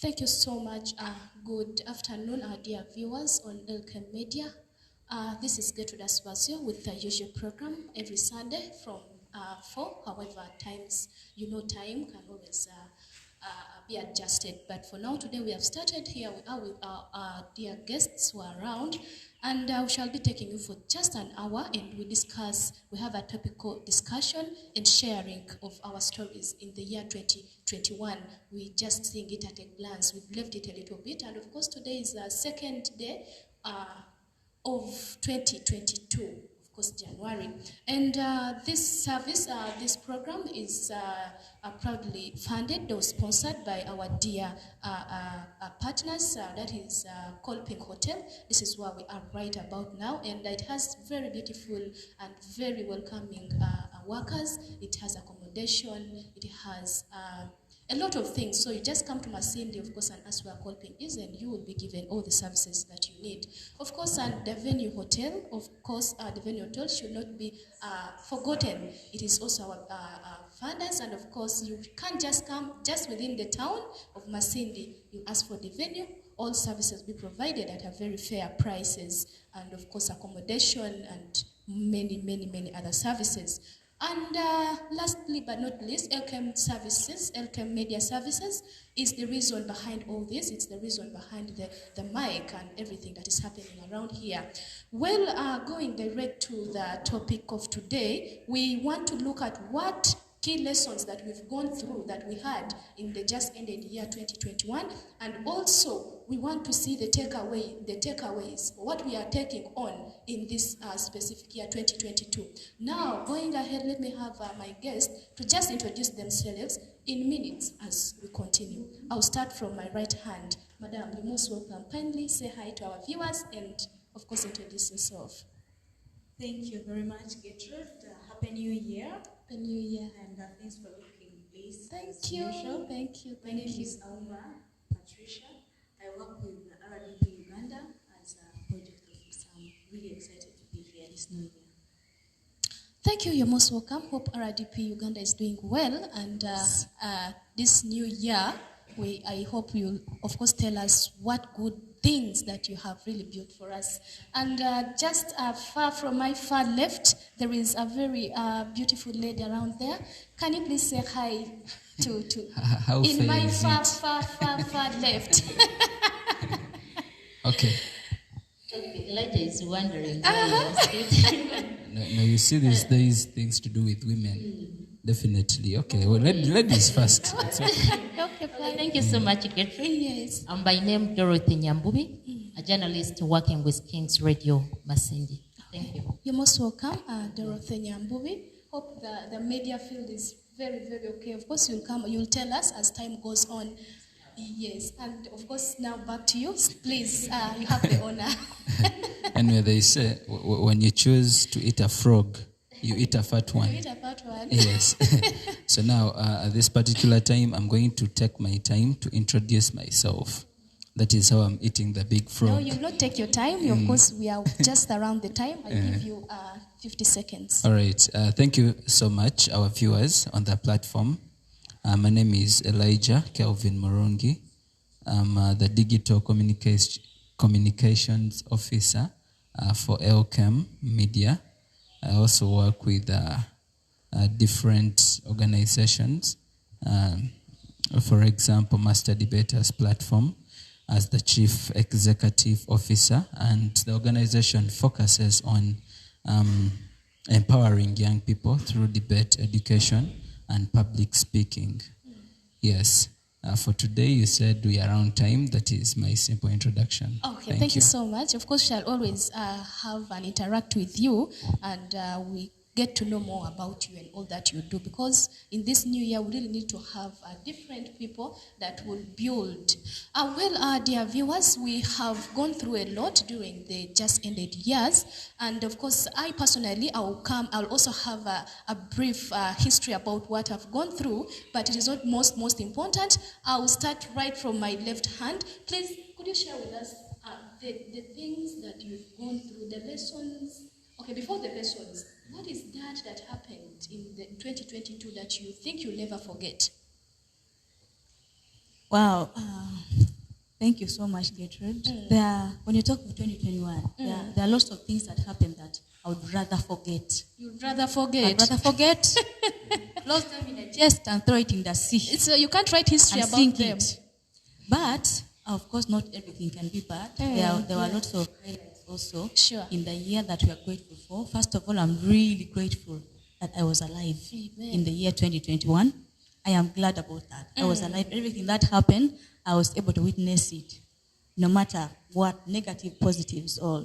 Thank you so much. Good afternoon, our dear viewers on Elkem Media. This is Gertrude Asbasio with the usual program every Sunday from 4. However, times, time can always be adjusted. But for now, today we have started here. We are with our dear guests who are around. And we shall be taking you for just an hour, and we have a topical discussion and sharing of our stories in the year 2021. We just seeing it at a glance. We've left it a little bit. And of course, today is the second day of 2022, of course, January. And this service, this program is proudly funded or sponsored by our dear partners, that is Kolping Hotel. This is where we are right about now, and it has very beautiful and very welcoming workers. It has accommodation, it has a lot of things. So you just come to Masindi, of course, and ask where Kolping is, and you will be given all the services that you need. Of course, and the Venue Hotel, the Venue Hotel should not be forgotten. It is also our funders, and of course, you can't just come just within the town of Masindi. You ask for the venue. All services be provided at a very fair prices, and of course, accommodation and many other services. And lastly but not least, Elkem Media Services is the reason behind all this. It's the reason behind the mic and everything that is happening around here. Well, going direct to the topic of today, we want to look at what key lessons that we've gone through, that we had in the just ended year 2021, and also we want to see the takeaways, what we are taking on in this specific year 2022. Now, going ahead, let me have my guests to just introduce themselves in minutes as we continue. I'll start from my right hand. Madam, you're most welcome. Kindly say hi to our viewers and, of course, introduce yourself. Thank you very much, Gertrude. Happy New Year. Happy New Year. And thanks for looking, please. Thank you. Thank you. My name is Auma Patricia. I work with RDP Uganda as a project officer. I'm really excited to be here this New Year. Thank you. You're most welcome. Hope RDP Uganda is doing well. And this new year, I hope you'll, of course, tell us what good things that you have really built for us. And just far from my far left, there is a very beautiful lady around there. Can you please say hi to How in my far left? Okay. Elijah is wondering. No, you see, there's things to do with women. Definitely. Okay. Well, ladies first. It's okay. Okay, thank you so much, Gertrude. Yes. I'm by name Dorothy Nyambubi, a journalist working with King's Radio Masindi. Thank you. You're most welcome, Dorothy Nyambubi. Hope the media field is very okay. Of course, you'll tell us as time goes on. Yes, and of course, now back to you. Please, you have the honor. Anyway, they say when you choose to eat a frog, you eat a fat one. You eat a fat one. Yes. So now, at this particular time, I'm going to take my time to introduce myself. That is how I'm eating the big frog. No, you'll not take your time. Of course, we are just around the time. I give you 50 seconds. All right. Thank you so much, our viewers on the platform. My name is Elijah Kelvin Morongi. I'm the Digital Communications Officer for Elkem Media. I also work with different organizations. For example, Master Debaters Platform as the Chief Executive Officer, and the organization focuses on empowering young people through debate education and public speaking. Yes. For today, you said we are around time. That is my simple introduction. Okay, thank you so much. Of course, shall always have and interact with you, and we get to know more about you and all that you do, because in this new year, we really need to have different people that will build. Dear viewers, we have gone through a lot during the just ended years, and of course, I personally, I'll also have a brief history about what I've gone through, but it is not most important. I'll start right from my left hand. Please, could you share with us the things that you've gone through, the lessons? Okay, before the lessons, what is that happened in the 2022 that you think you'll never forget? Wow. Thank you so much, Gertrude. When you talk of 2021, there are lots of things that happened that I would rather forget. You'd rather forget. I'd rather forget, close them in a chest and throw it in the sea. So you can't write history and about sink them. it. But, of course, not everything can be bad. There were lots of highlights also in the year that we are grateful for. First of all, I'm really grateful that I was alive in the year 2021. I am glad about that. I was alive. Everything that happened, I was able to witness it, no matter what, negative, positives, all.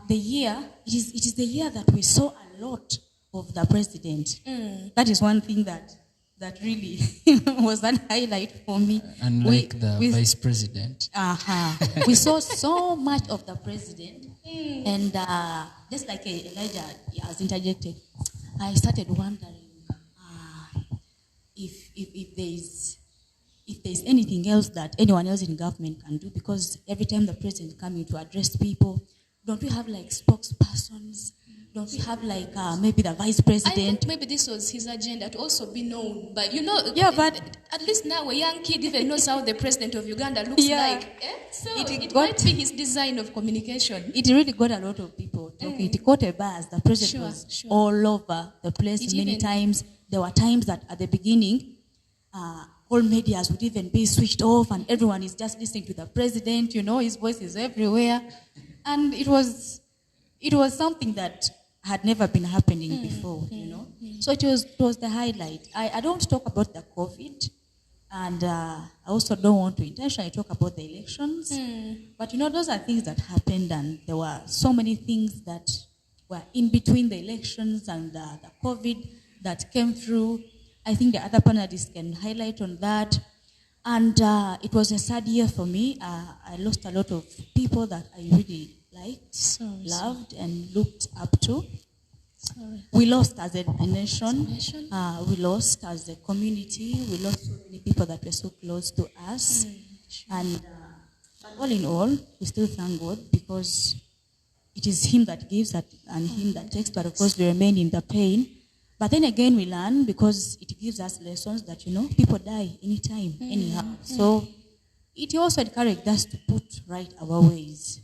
The year, it is the year that we saw a lot of the president. That is one thing that really was an highlight for me. Unlike the vice president. We saw so much of the president. And just like Elijah has interjected, I started wondering if there's anything else that anyone else in government can do, because every time the president is coming to address people, don't we have like spokespersons? Don't we have like maybe the vice president? I think maybe this was his agenda to also be known. But but at least now a young kid even knows how the president of Uganda looks like. So it might be his design of communication. It really got a lot of people talking. It caught a buzz. The president was all over the place many times. There were times that at the beginning, all medias would even be switched off and everyone is just listening to the president. His voice is everywhere. And it was something that had never been happening before, So it was the highlight. I don't talk about the COVID, and I also don't want to intentionally talk about the elections. But those are things that happened, and there were so many things that were in between the elections and the COVID that came through. I think the other panelists can highlight on that. And it was a sad year for me. I lost a lot of people that I really liked, loved, and looked up to. We lost as a nation. We lost as a community. We lost so many people that were so close to us. And all in all, we still thank God, because it is Him that gives and Him that takes. But of course, we remain in the pain. But then again, we learn, because it gives us lessons that, people die anytime, anyhow. So it also encouraged us to put right our ways,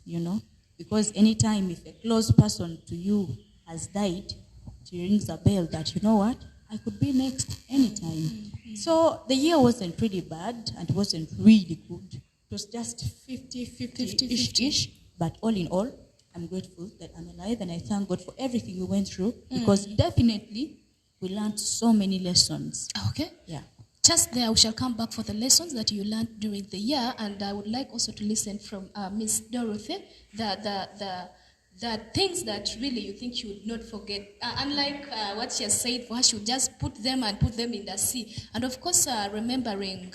because anytime if a close person to you has died, it rings a bell that, I could be next anytime. So the year wasn't pretty bad and wasn't really good. It was just 50-ish. But all in all, I'm grateful that I'm alive, and I thank God for everything we went through, because definitely we learned so many lessons. Okay. Yeah. Just there, we shall come back for the lessons that you learned during the year, and I would like also to listen from Miss Dorothy, the things that really you think you would not forget. Unlike what she has said, for her, she would just put them in the sea. And of course, remembering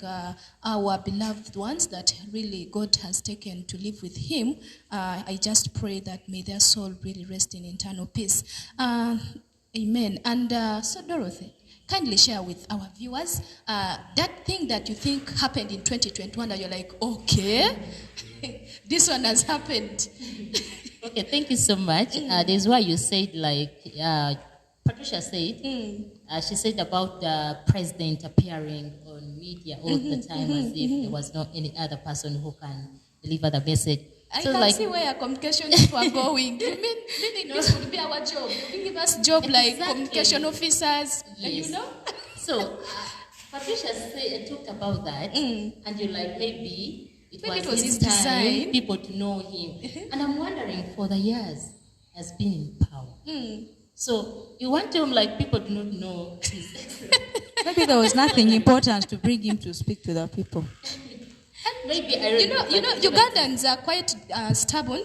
our beloved ones that really God has taken to live with Him, I just pray that may their soul really rest in eternal peace. Amen. And so, Dorothy, kindly share with our viewers that thing that you think happened in 2021 that you're like, okay, this one has happened. Okay, thank you so much. This is why you said, like Patricia said, she said about the president appearing on media all the time as if there was not any other person who can deliver the message. I can see where communications were going. Meaning this would be our job. You give us job like communication officers, yes. So, Patricia talked about that, and you're like, maybe it was his design, people to know him. And I'm wondering, for the years, has been in power. So, you want him like people do not know his Maybe there was nothing important to bring him to speak to the people. Maybe Ugandans are quite stubborn.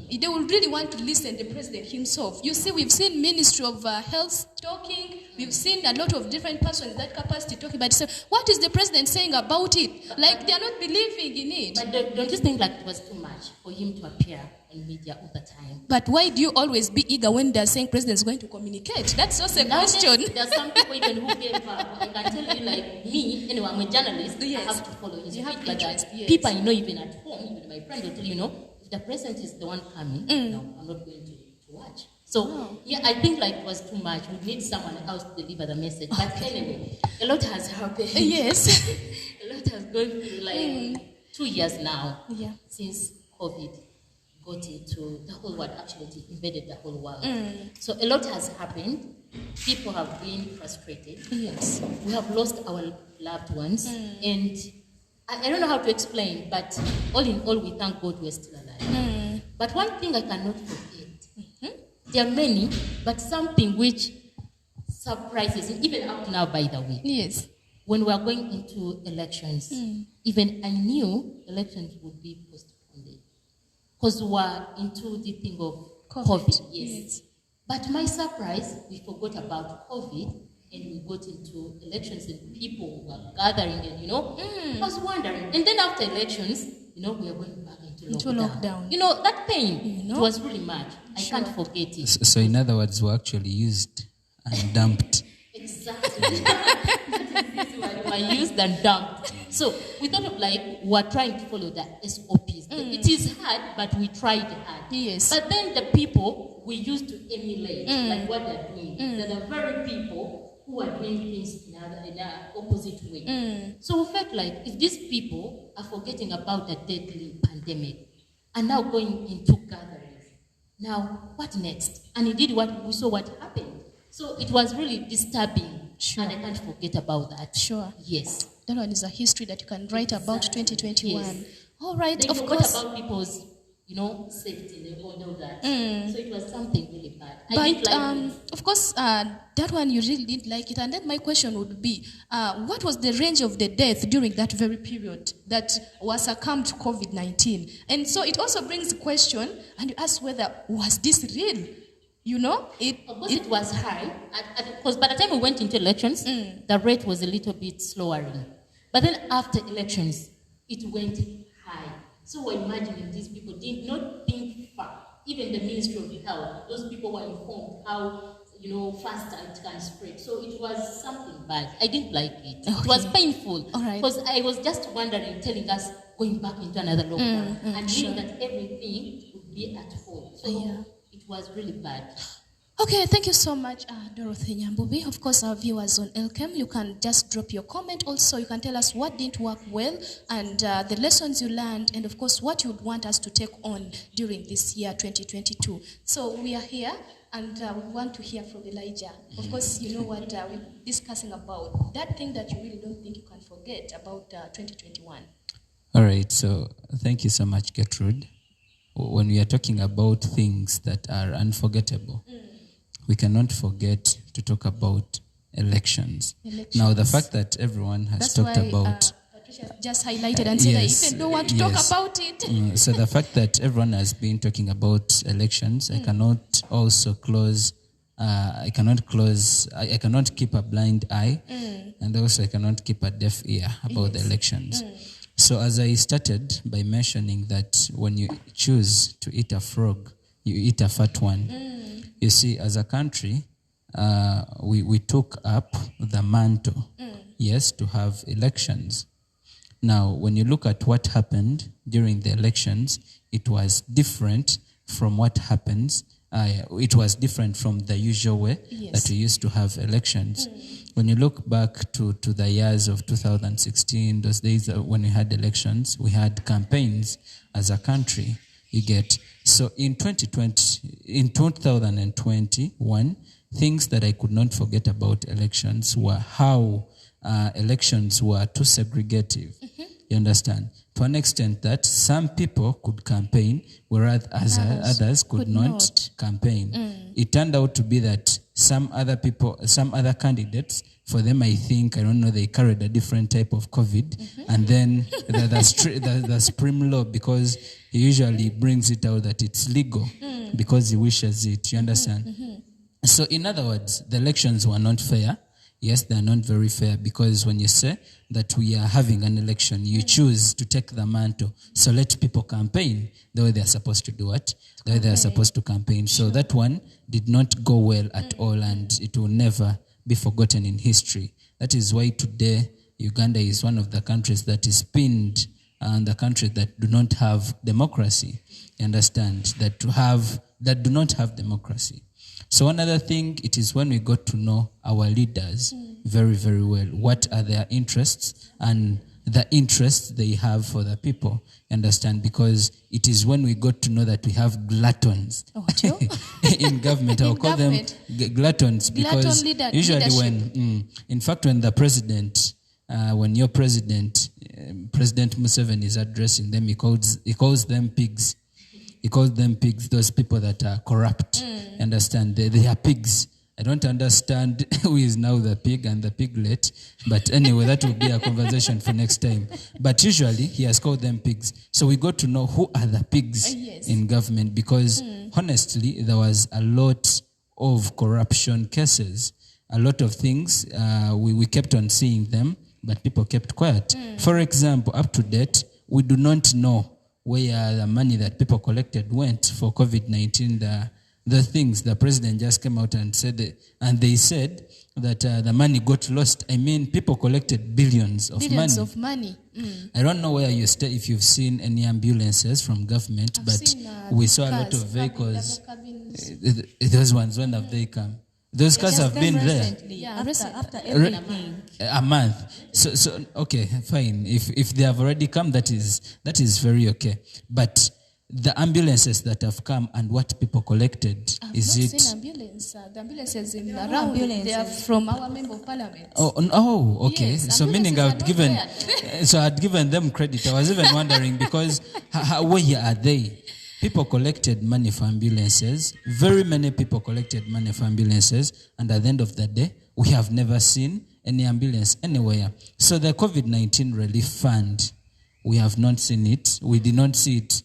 They will really want to listen to the president himself. You see, we've seen Ministry of Health talking. We've seen a lot of different persons in that capacity talking. But what is the president saying about it? Like, they are not believing in it. But don't you think like it was too much for him to appear on media all the time? But why do you always be eager when they're saying president is going to communicate? That's just a question. There's some people even who gave I can tell you, like me, anyway, I'm a journalist. Yes. I have to follow his feet like that. Yes. People I know even at home, even my friends will tell you, if the president is the one coming, no, I'm not going to watch. So, I think like it was too much. We need someone else to deliver the message. But anyway, a lot has happened. Yes. A lot has gone through, like 2 years now Yeah. since COVID got into the whole world, actually it invaded the whole world. So a lot has happened. People have been frustrated. Yes. We have lost our loved ones. And I don't know how to explain, but all in all, we thank God we're still alive. But one thing I cannot forget, there are many, but something which surprises me, even up to now, by the way. Yes. When we are going into elections, even I knew elections would be postponed. Because we were into the thing of COVID. Yes. But my surprise, we forgot about COVID and we got into elections and people were gathering and, I was wondering. And then after elections, we are going back into lockdown. That pain, it was really much. I can't forget it. So in other words, we actually used and dumped. Exactly. Were used and dumped. So we thought of we're trying to follow the SOPs. It is hard, but we tried hard. Yes. But then the people we used to emulate, like what they're doing. They're the very people who are doing things in an opposite way. So we felt like if these people are forgetting about the deadly pandemic and now going into gatherings, now what next? And indeed, we saw what happened. So it was really disturbing. Sure. And I can't forget about that. Sure. Yes. That one is a history that you can write about 2021. Yes. All right, They of forgot course. about people's, safety and all that. So it was something really bad. I But didn't like it. of course, that one you really didn't like it. And then my question would be, what was the range of the death during that very period that was succumbed to COVID-19? And so it also brings the question, and you ask whether, was this real? Of course, it was high. Because by the time we went into elections, the rate was a little bit slowing. But then after elections, it went high. So we're imagining these people did not think far. Even the Ministry of Health, those people were informed how faster it can spread. So it was something bad. I didn't like it. Okay. It was painful. All right. Because I was just wondering, telling us going back into another lockdown and knowing that everything would be at home. So it was really bad. Okay, thank you so much, Dorothy Nyambubi. Of course, our viewers on LCAM, you can just drop your comment. Also, you can tell us what didn't work well and the lessons you learned, and of course, what you'd want us to take on during this year, 2022. So we are here, and we want to hear from Elijah. Of course, you know what we're discussing about, that thing that you really don't think you can forget about 2021. All right, so thank you so much, Gertrude. When we are talking about things that are unforgettable, we cannot forget to talk about elections. Now, the fact that everyone has talked about... Patricia just highlighted and said, I even don't want to talk about it. So the fact that everyone has been talking about elections, I cannot also close... I cannot keep a blind eye, and also I cannot keep a deaf ear about the elections. So as I started by mentioning that when you choose to eat a frog, you eat a fat one. You see, as a country, we took up the mantle, to have elections. Now, when you look at what happened during the elections, it was different from what happens. It was different from the usual way that we used to have elections. When you look back to the years of 2016, those days when we had elections, we had campaigns as a country. You get. So in 2021, things that I could not forget about elections were how elections were too segregative. You understand? To an extent that some people could campaign, whereas others could not campaign. It turned out to be that some other candidates, for them, I think, they carried a different type of COVID. And then the Supreme Law, because he usually brings it out that it's legal because he wishes it. You understand? So in other words, the elections were not fair. Yes, they are not very fair because when you say that we are having an election, you choose to take the mantle. So let people campaign the way they are supposed to do it, the way they are supposed to campaign. So that one did not go well at all, and it will never be forgotten in history. That is why today Uganda is one of the countries that is pinned and the countries that do not have democracy. You understand? That do not have democracy. So another thing, it is when we got to know our leaders very, very well. What are their interests? And the interest they have for the people. Understand? Because it is when we got to know that we have gluttons in government. I'll call them gluttons because usually when, in fact, when the president, when your president, President Museveni is addressing them, he calls them pigs. He calls them pigs, those people that are corrupt. Understand? They are pigs. I don't understand who is now the pig and the piglet. But anyway, that will be a conversation for next time. But usually, he has called them pigs. So we got to know who are the pigs in government because, honestly, there was a lot of corruption cases. A lot of things, we kept on seeing them, but people kept quiet. For example, up to date, we do not know where the money that people collected went for COVID-19, the things the president just came out and said, and they said that the money got lost. I mean, people collected billions of money. I don't know where you stay, if you've seen any ambulances from government, but we saw a lot of vehicles. Those ones, when have they come? Those cars have been recently, there. After everything. A month. So okay, fine. If they have already come, that is very okay. But the ambulances that have come and what people collected, seen ambulance. The ambulances in around, they are from our member of parliament. Oh, okay. Yes, so meaning I'd given them credit. I was even wondering because where are they? People collected money for ambulances. Very many people collected money for ambulances. And at the end of the day, we have never seen any ambulance anywhere. So the COVID-19 relief fund, we have not seen it. We did not see it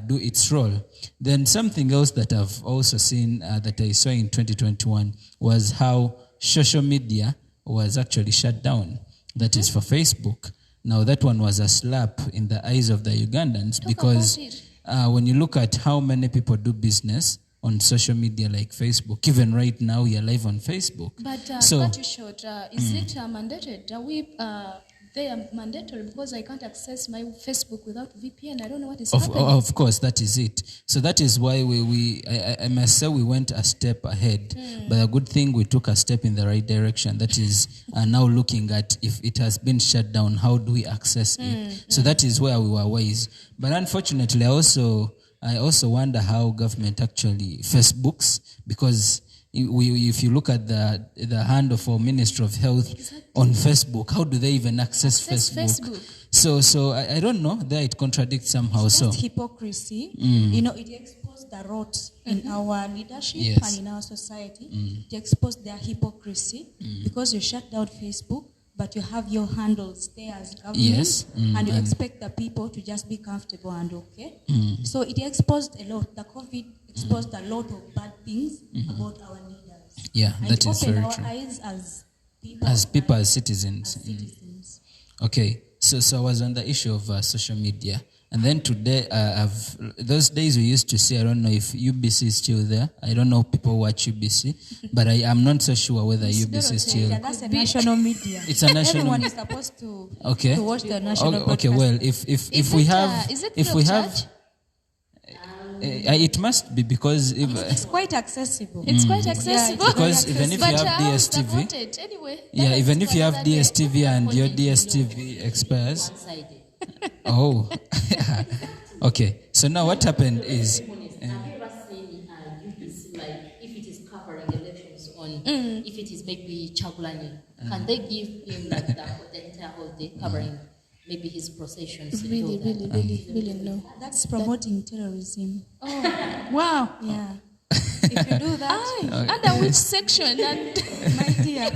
do its role. Then something else that I've also seen that I saw in 2021 was how social media was actually shut down. That is for Facebook. Now that one was a slap in the eyes of the Ugandans because when you look at how many people do business on social media like Facebook, even right now we are live on Facebook. But so, what you showed, is it mandated? They are mandatory because I can't access my Facebook without VPN. I don't know what is happening. Of course, that is it. So that is why I must say we went a step ahead. But a good thing we took a step in the right direction. That is now looking at if it has been shut down, how do we access it? So that is where we were wise. But unfortunately, I also wonder how government actually Facebooks, because if you look at the hand of our Minister of Health on Facebook, how do they even access Facebook? So I don't know. There it contradicts somehow. It's just hypocrisy. It exposed the rots in our leadership and in our society. It exposed their hypocrisy because you shut down Facebook, but you have your handles there as government, and you expect the people to just be comfortable and okay. So it exposed a lot. The COVID exposed a lot of bad things about our leaders. Yeah, and that is very true. Our eyes as people, as citizens. Okay, so I was on the issue of social media. And then today, those days we used to say, I don't know if UBC is still there. I don't know if people watch UBC, but I am not so sure whether UBC is still. That's a national media. It's a national. Everyone is supposed to watch the national podcast. Okay, well, if we have, it must be because it's quite accessible. It's quite accessible. Because even if you have DSTV, even if you have DSTV and your DSTV expires. Oh, okay. So now what happened is, have you ever seen UBC, like if it is covering elections on, if it is maybe Chagulani, can they give him like the entire whole day covering maybe his processions? Really no. That's promoting terrorism. Oh, wow. Yeah. If you do that, under which section? And my dear,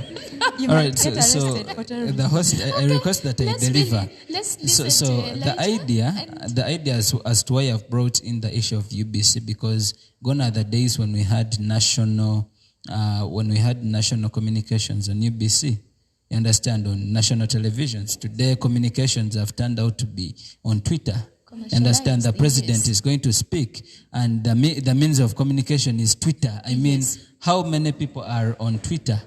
you all might right. get arrested for terrorism. The host, I request that I deliver. Let's So the idea as to why I've brought in the issue of UBC, because gone are the days when we had national communications on UBC. You understand, on national televisions. Today, communications have turned out to be on Twitter. Understand, the president is going to speak, and the means of communication is Twitter. I mean, how many people are on Twitter?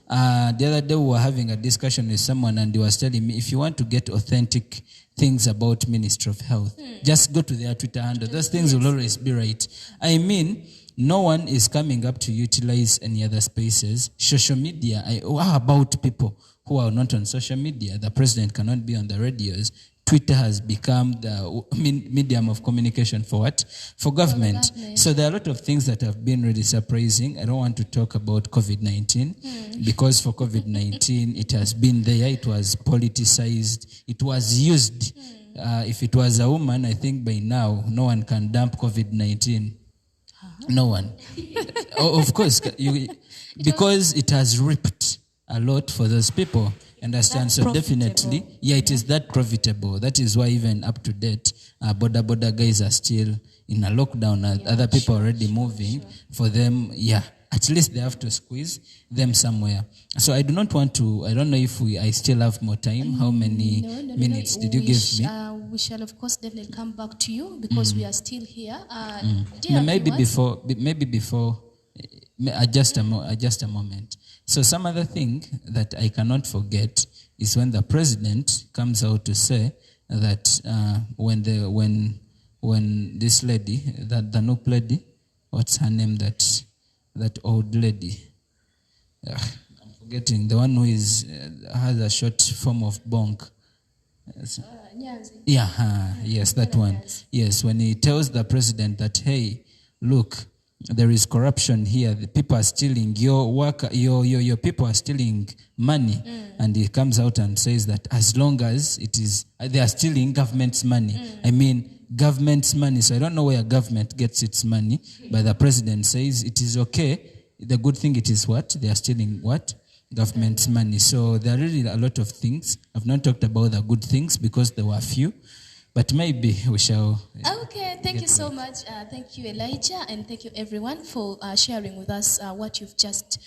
The other day we were having a discussion with someone and he was telling me, if you want to get authentic things about Ministry of Health, just go to their Twitter handle. Those things will always be right. I mean, no one is coming up to utilize any other spaces. Social media, how about people who are not on social media? The president cannot be on the radios. Twitter has become the medium of communication for what? For government. So there are a lot of things that have been really surprising. I don't want to talk about COVID-19 because for COVID-19, it has been there. It was politicized. It was used. If it was a woman, I think by now, no one can dump COVID-19. No one. Of course, because it has ripped a lot for those people. Understand? That's so profitable. Definitely, it is that profitable. That is why even up to date, border guys are still in a lockdown. Other people are already moving. For them, at least they have to squeeze them somewhere. So I do not want to, I don't know if I still have more time. How many minutes did you give me? We shall, of course, definitely come back to you because we are still here. Maybe before, just a moment. So some other thing that I cannot forget is when the president comes out to say that when this lady, the Nook lady, what's her name? That old lady. I'm forgetting the one who has a short form of bonk. Yes, that one. Yes, when he tells the president that, hey, look, there is corruption here. The people are stealing your work. Your people are stealing money, and he comes out and says that as long as it is, they are stealing government's money. I mean, government's money. So I don't know where government gets its money, but the president says it is okay. The good thing it is what they are stealing what government's money. So there are really a lot of things. I've not talked about the good things because there were a few. But maybe we shall. Okay, thank you so much. Thank you, Elijah, and thank you, everyone, for sharing with us what you've just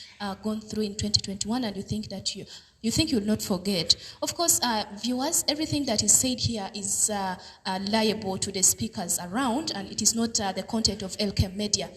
gone through in 2021, and you think you'll not forget. Of course, viewers, everything that is said here is liable to the speakers around, and it is not the content of LK Media.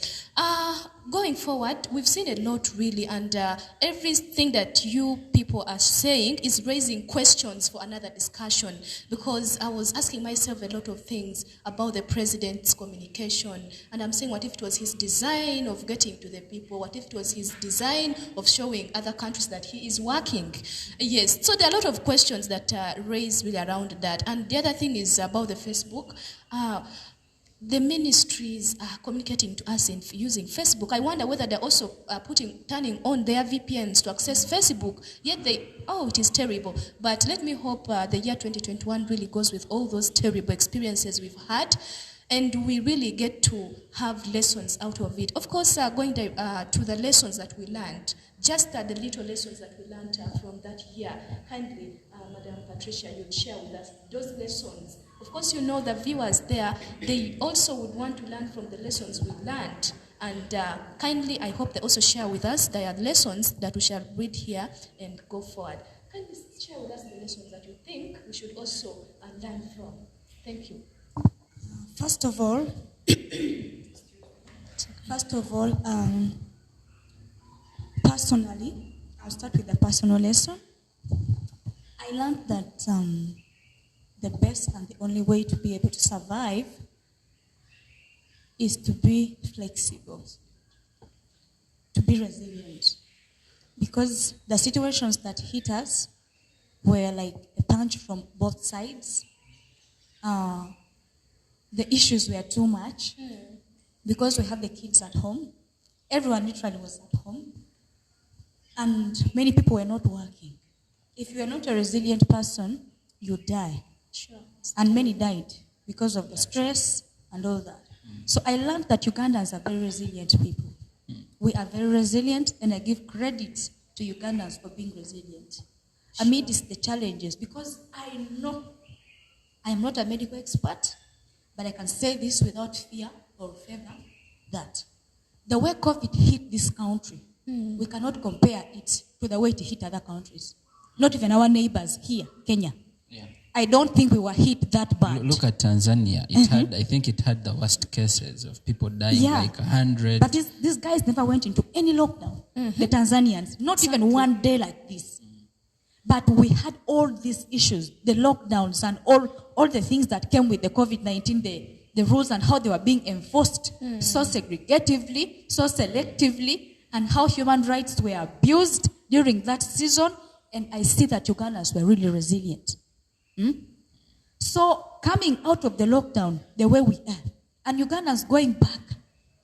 Going forward, we've seen a lot really, and everything that you people are saying is raising questions for another discussion, because I was asking myself a lot of things about the president's communication, and I'm saying, what if it was his design of getting to the people? What if it was his design of showing other countries that he is working? Yes, so there are a lot of questions that raise really around that. And the other thing is about the Facebook. The ministries are communicating to us using Facebook. I wonder whether they're also turning on their VPNs to access Facebook. Yet it is terrible. But let me hope the year 2021 really goes with all those terrible experiences we've had, and we really get to have lessons out of it. Of course, going to the lessons that we learned, just the little lessons that we learned from that year. Kindly, Madam Patricia, you'll share with us those lessons. Of course, the viewers there, they also would want to learn from the lessons we learned. And kindly, I hope they also share with us their lessons that we shall read here and go forward. Kindly share with us the lessons that you think we should also learn from. Thank you. First of all, personally, I'll start with the personal lesson. I learned that the best and the only way to be able to survive is to be flexible, to be resilient. Because the situations that hit us were like a punch from both sides. The issues were too much because we have the kids at home. Everyone literally was at home. And many people were not working. If you are not a resilient person, you die. Sure. And many died because of the stress and all that. So I learned that Ugandans are very resilient people. We are very resilient, and I give credit to Ugandans for being resilient amidst the challenges, because I know I am not a medical expert, but I can say this without fear or favor, that the way COVID hit this country, we cannot compare it to the way it hit other countries. Not even our neighbors here, Kenya. Yeah. I don't think we were hit that bad. Look at Tanzania. I think it had the worst cases of people dying, like 100. But these guys never went into any lockdown. The Tanzanians, not even one day like this. But we had all these issues, the lockdowns and all the things that came with the COVID-19, the rules and how they were being enforced so segregatively, so selectively, and how human rights were abused during that season. And I see that Ugandans were really resilient. So coming out of the lockdown the way we are, and Ugandans going back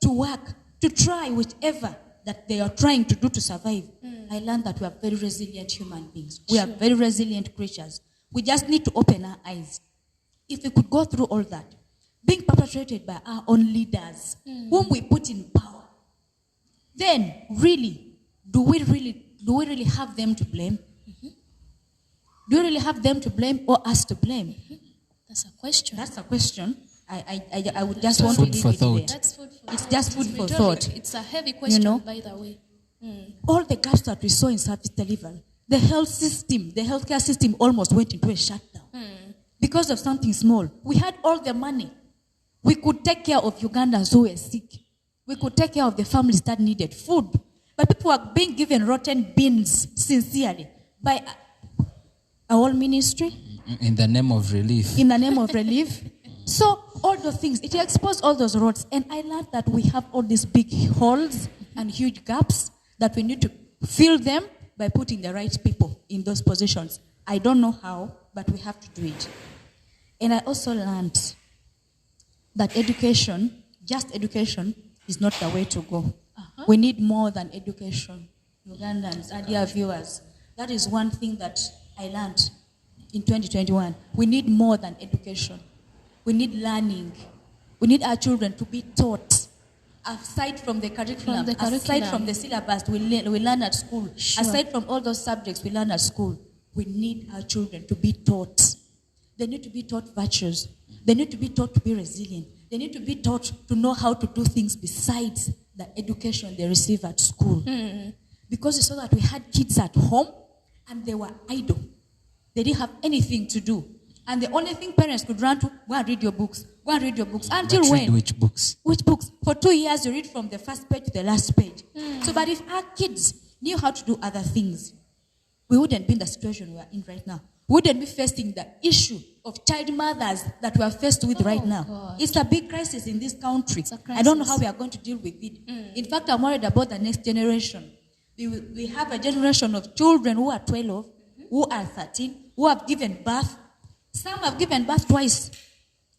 to work, to try whichever that they are trying to do to survive, I learned that we are very resilient human beings. We are very resilient creatures. We just need to open our eyes. If we could go through all that, being perpetrated by our own leaders, whom we put in power, then really, do we really have them to blame? Do we really have them to blame or us to blame? That's a question. That's a question. I would just want to leave it there. That's food for It's thought. just food for thought. It's a heavy question, by the way. All the gaps that we saw in service delivery, the healthcare system almost went into a shutdown because of something small. We had all the money. We could take care of Ugandans who were sick. We could take care of the families that needed food. But people are being given rotten beans sincerely by our ministry. In the name of relief. In the name of relief. So all those things, it exposed all those roads. And I learned that we have all these big holes and huge gaps that we need to fill them by putting the right people in those positions. I don't know how, but we have to do it. And I also learned that education, just education, is not the way to go. We need more than education. Ugandans and dear viewers, that is one thing that I learned in 2021. We need more than education. We need learning. We need our children to be taught. Aside from the curriculum, aside from the syllabus we learn at school, aside from all those subjects we learn at school, we need our children to be taught. They need to be taught virtues. They need to be taught to be resilient. They need to be taught to know how to do things besides the education they receive at school. Because you saw that we had kids at home and they were idle. They didn't have anything to do. And the only thing parents could run to, go and read your books. Go and read your books. Until But when? read which books? Which books? For 2 years, you read from the first page to the last page. So, but if our kids knew how to do other things, we wouldn't be in the situation we are in right now. We wouldn't be facing the issue of child mothers that we are faced with right now. God. It's a big crisis in this country. It's a I don't know crisis. how we are going to deal with it. In fact, I'm worried about the next generation. We have a generation of children who are 12, who are 13, who have given birth. Some have given birth twice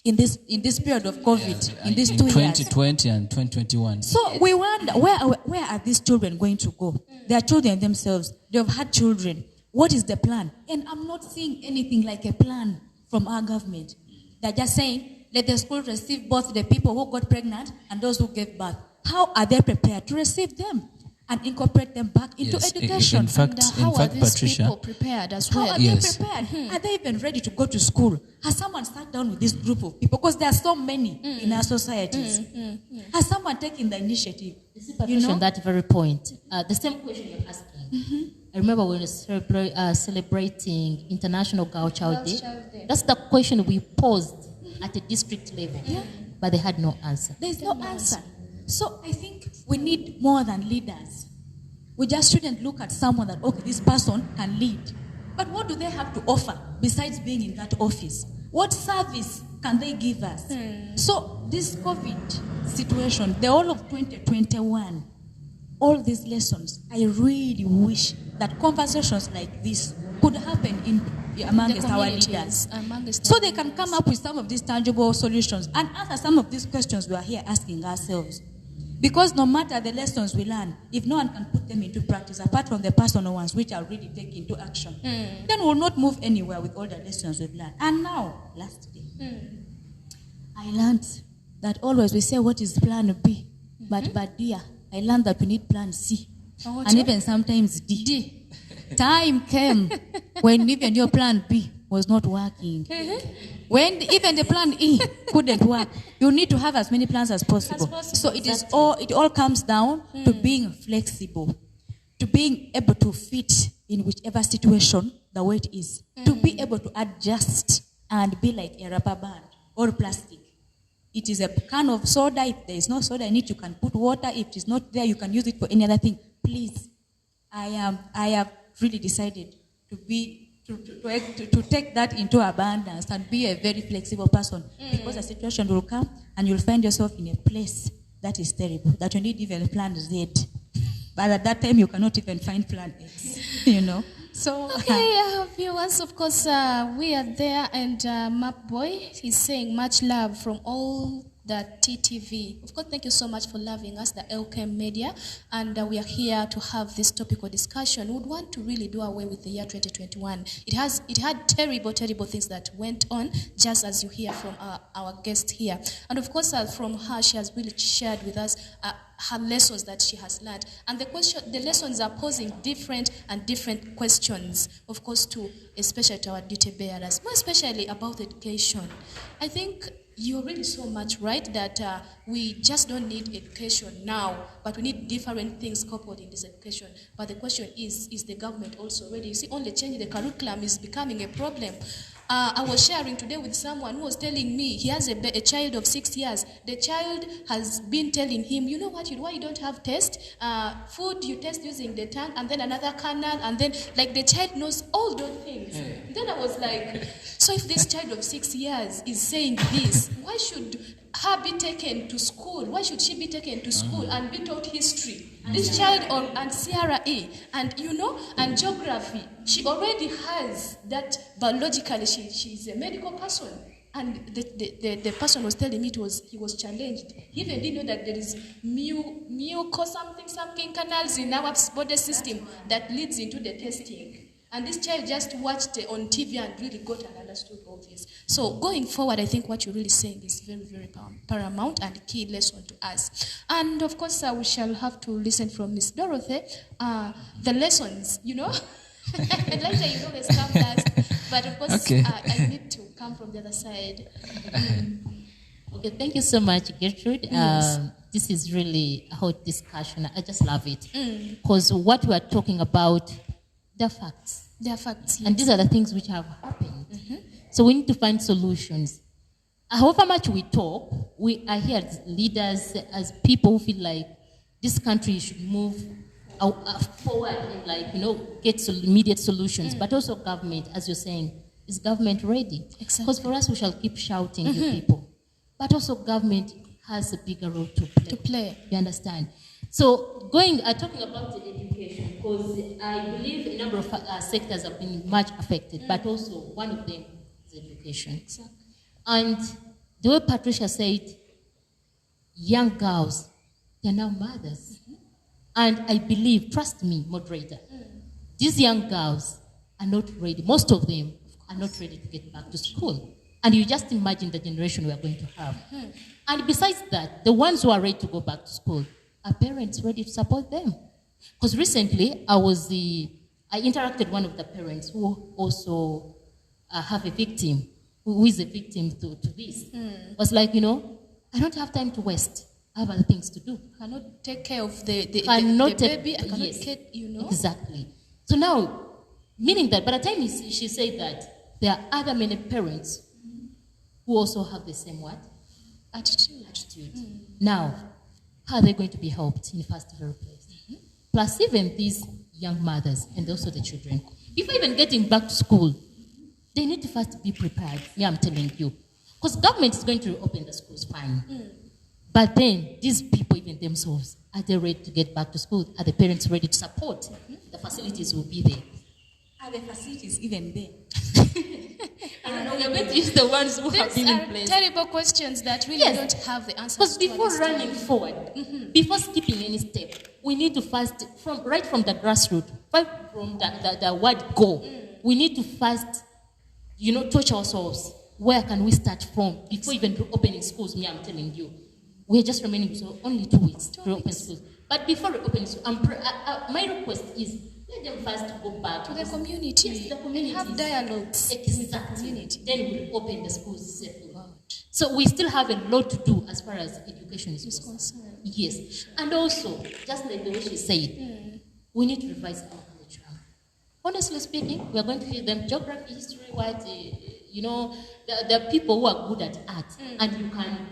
in this period of COVID, in these 2 years. 2020 and 2021. So we wonder, where are these children going to go? They are children themselves. They have had children. What is the plan? And I'm not seeing anything like a plan from our government. They're just saying, let the school receive both the people who got pregnant and those who gave birth. How are they prepared to receive them and incorporate them back into education? In fact, How are these Patricia, people prepared as How well? are Yes. they prepared? Are they even ready to go to school? Has someone sat down with this group of people? Because there are so many in our societies. Has someone taken the initiative? Patricia, on that very point, the same question you're asking. I remember when we were celebrating International Girl Child Day. That's the question we posed at a district level, but they had no answer. There's no answer. So I think we need more than leaders. We just shouldn't look at someone that, okay, this person can lead. But what do they have to offer besides being in that office? What service can they give us? So this COVID situation, the whole of 2021, all these lessons, I really wish that conversations like this could happen amongst our leaders. So they can come up with some of these tangible solutions and answer some of these questions we are here asking ourselves. Because no matter the lessons we learn, if no one can put them into practice, apart from the personal ones which are really taken into action, then we'll not move anywhere with all the lessons we've learned. And now, lastly, I learned that always we say, what is plan B? But dear, I learned that we need plan C. And even sometimes D. Time came when even your plan B was not working. When even the plan E couldn't work, you need to have as many plans as possible. So it all comes down to being flexible, to being able to fit in whichever situation the way it is. To be able to adjust and be like a rubber band or plastic. It is a can of soda. If there is no soda in it, you can put water. If it is not there, you can use it for any other thing. Please, I have really decided to take that into abundance and be a very flexible person, because a situation will come and you'll find yourself in a place that is terrible, that you need even plan Z. But at that time, you cannot even find plan X, So, okay, viewers, of course, we are there, and Map Boy is saying much love from all the TTV. Of course, thank you so much for loving us, the LKM Media, and we are here to have this topical discussion. We would want to really do away with the year 2021. It had terrible things that went on, just as you hear from our guest here. And of course, from her, she has really shared with us her lessons that she has learned. And the lessons are posing different questions, of course, especially to our duty bearers, more especially about education. I think you're really so much right that we just don't need education now, but we need different things coupled in this education. But the question is the government also ready? You see, only changing the curriculum is becoming a problem. I was sharing today with someone who was telling me he has a child of 6 years. The child has been telling him, you know what, why you don't have test? Food you test using the tongue, and then another canal, and then like the child knows all those things. Then I was like, so if this child of 6 years is saying this, why should her be taken to school? Why should she be taken to school and be taught history? This child and CRE and and geography, she already has that biologically. She's a medical person, and the person was telling me he was challenged. He even didn't know that there is muco something canals in our body system that leads into the testing. And this child just watched on TV and really got and understood all this. So going forward, I think what you're really saying is very, very paramount and key lesson to us. And of course, we shall have to listen from Miss Dorothy. The lessons, later you always come last. But of course, okay. I need to come from the other side. Okay, thank you so much, Gertrude. Yes. This is really a hot discussion. I just love it. Because what we are talking about, they're facts. They're facts, yes. And these are the things which have happened. So we need to find solutions. However much we talk, we are here as leaders, as people who feel like this country should move forward and get immediate solutions. But also government, as you're saying, is government ready? Exactly. Because for us, we shall keep shouting to people. But also government has a bigger role to play. You understand? So talking about the education, because I believe a number of sectors have been much affected, but also one of them is education. Exactly. And the way Patricia said, young girls, they're now mothers. And I believe, trust me, moderator, these young girls are not ready. Most of them are not ready to get back to school. And you just imagine the generation we are going to have. And besides that, the ones who are ready to go back to school, are parents ready to support them? Because recently, I interacted with one of the parents who also have a victim, who is a victim to this. Was like, I don't have time to waste. I have other things to do. I cannot take care of the baby. I cannot get, Exactly. So now, meaning that by the time she said that, there are other many parents who also have the same what? Attitude. Now, how are they going to be helped in the first very place? Plus, even these young mothers and also the children, before even getting back to school, they need to first be prepared. Yeah, I'm telling you. Because government is going to open the schools, fine. But then, these people, even themselves, are they ready to get back to school? Are the parents ready to support? The facilities will be there. Are the facilities even there? I don't know, we are going to use the ones who have been in place. These are terrible questions that really don't have the answers. Because before running forward, before skipping any step, we need to first, right from the grassroots, right from the word go, we need to first, touch ourselves. Where can we start from? Before even opening schools, I'm telling you. We're just remaining only 2 weeks to open schools. But before we open schools, my request is, let them first go back to the community. Yes, the community. Have dialogues with the community. Then we'll open the schools safely. So we still have a lot to do as far as education is concerned. Yes. And also, just like the way she said, we need to revise our curriculum. Honestly speaking, we are going to teach them geography, history, what, the people who are good at art, and you can,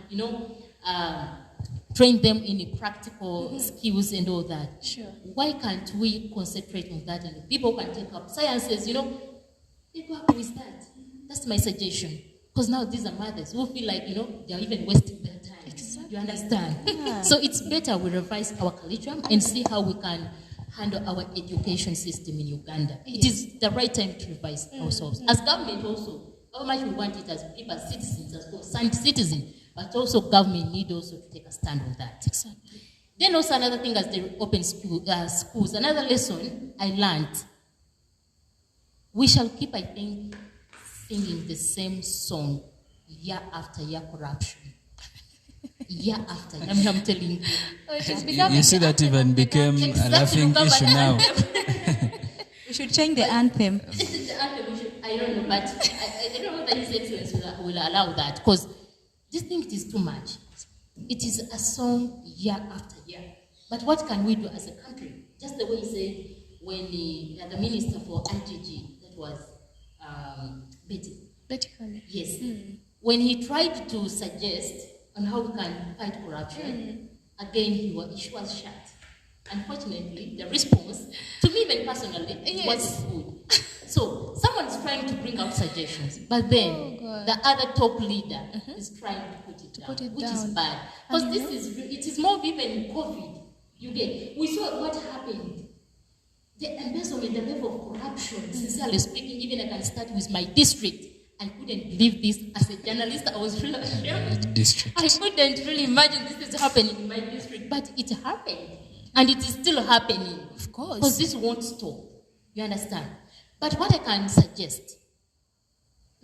train them in practical skills and all that. Sure. Why can't we concentrate on that? And people can take up sciences, they go up with that. That's my suggestion. Because now these are mothers who feel like, they're even wasting their time. Exactly. You understand? Yeah. So it's better we revise our curriculum and see how we can handle our education system in Uganda. It is the right time to revise ourselves. As government also, how much we want it as people, as citizens, as concerned citizens, but also government need also to take a stand on that. Exactly. Then also another thing as they open schools, another lesson I learned, we shall keep, I think, singing the same song year after year, corruption. Year after year. I'm telling you. You see that even became a laughing issue now. We should change the anthem. The anthem I don't know, but I don't know that His Excellency will allow that, because this thing is too much. It is a song year after year. But what can we do as a country? Just the way he said when the minister for IGG, that was Betty. Yes. When he tried to suggest on how we can fight corruption, again he was shut. Unfortunately, the response, to me even personally, wasn't good. So someone is trying to bring out suggestions, but then the other top leader is trying to put it down, which is bad. Because it is more even COVID. We saw what happened. The embezzlement, the level of corruption, sincerely speaking, even I can start with my district. I couldn't believe this as a journalist. I was really district. I couldn't really imagine this is happening in my district, but it happened. And it is still happening. Of course. Because this won't stop. You understand? But what I can suggest,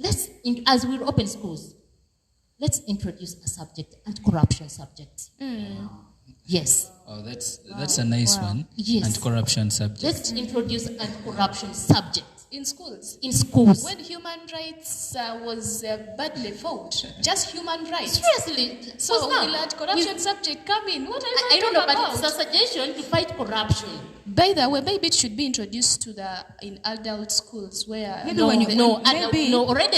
as we open schools, let's introduce a subject, anti-corruption subject. Yes. Oh, that's a nice one. Yes. Anti-corruption subject. Let's introduce anti-corruption subject. In schools. In schools. When human rights was badly fought, just human rights. Seriously. So will that corruption subject come in? What are you I don't know, about? but it's a suggestion to fight corruption. By the way, maybe it should be introduced in adult schools where already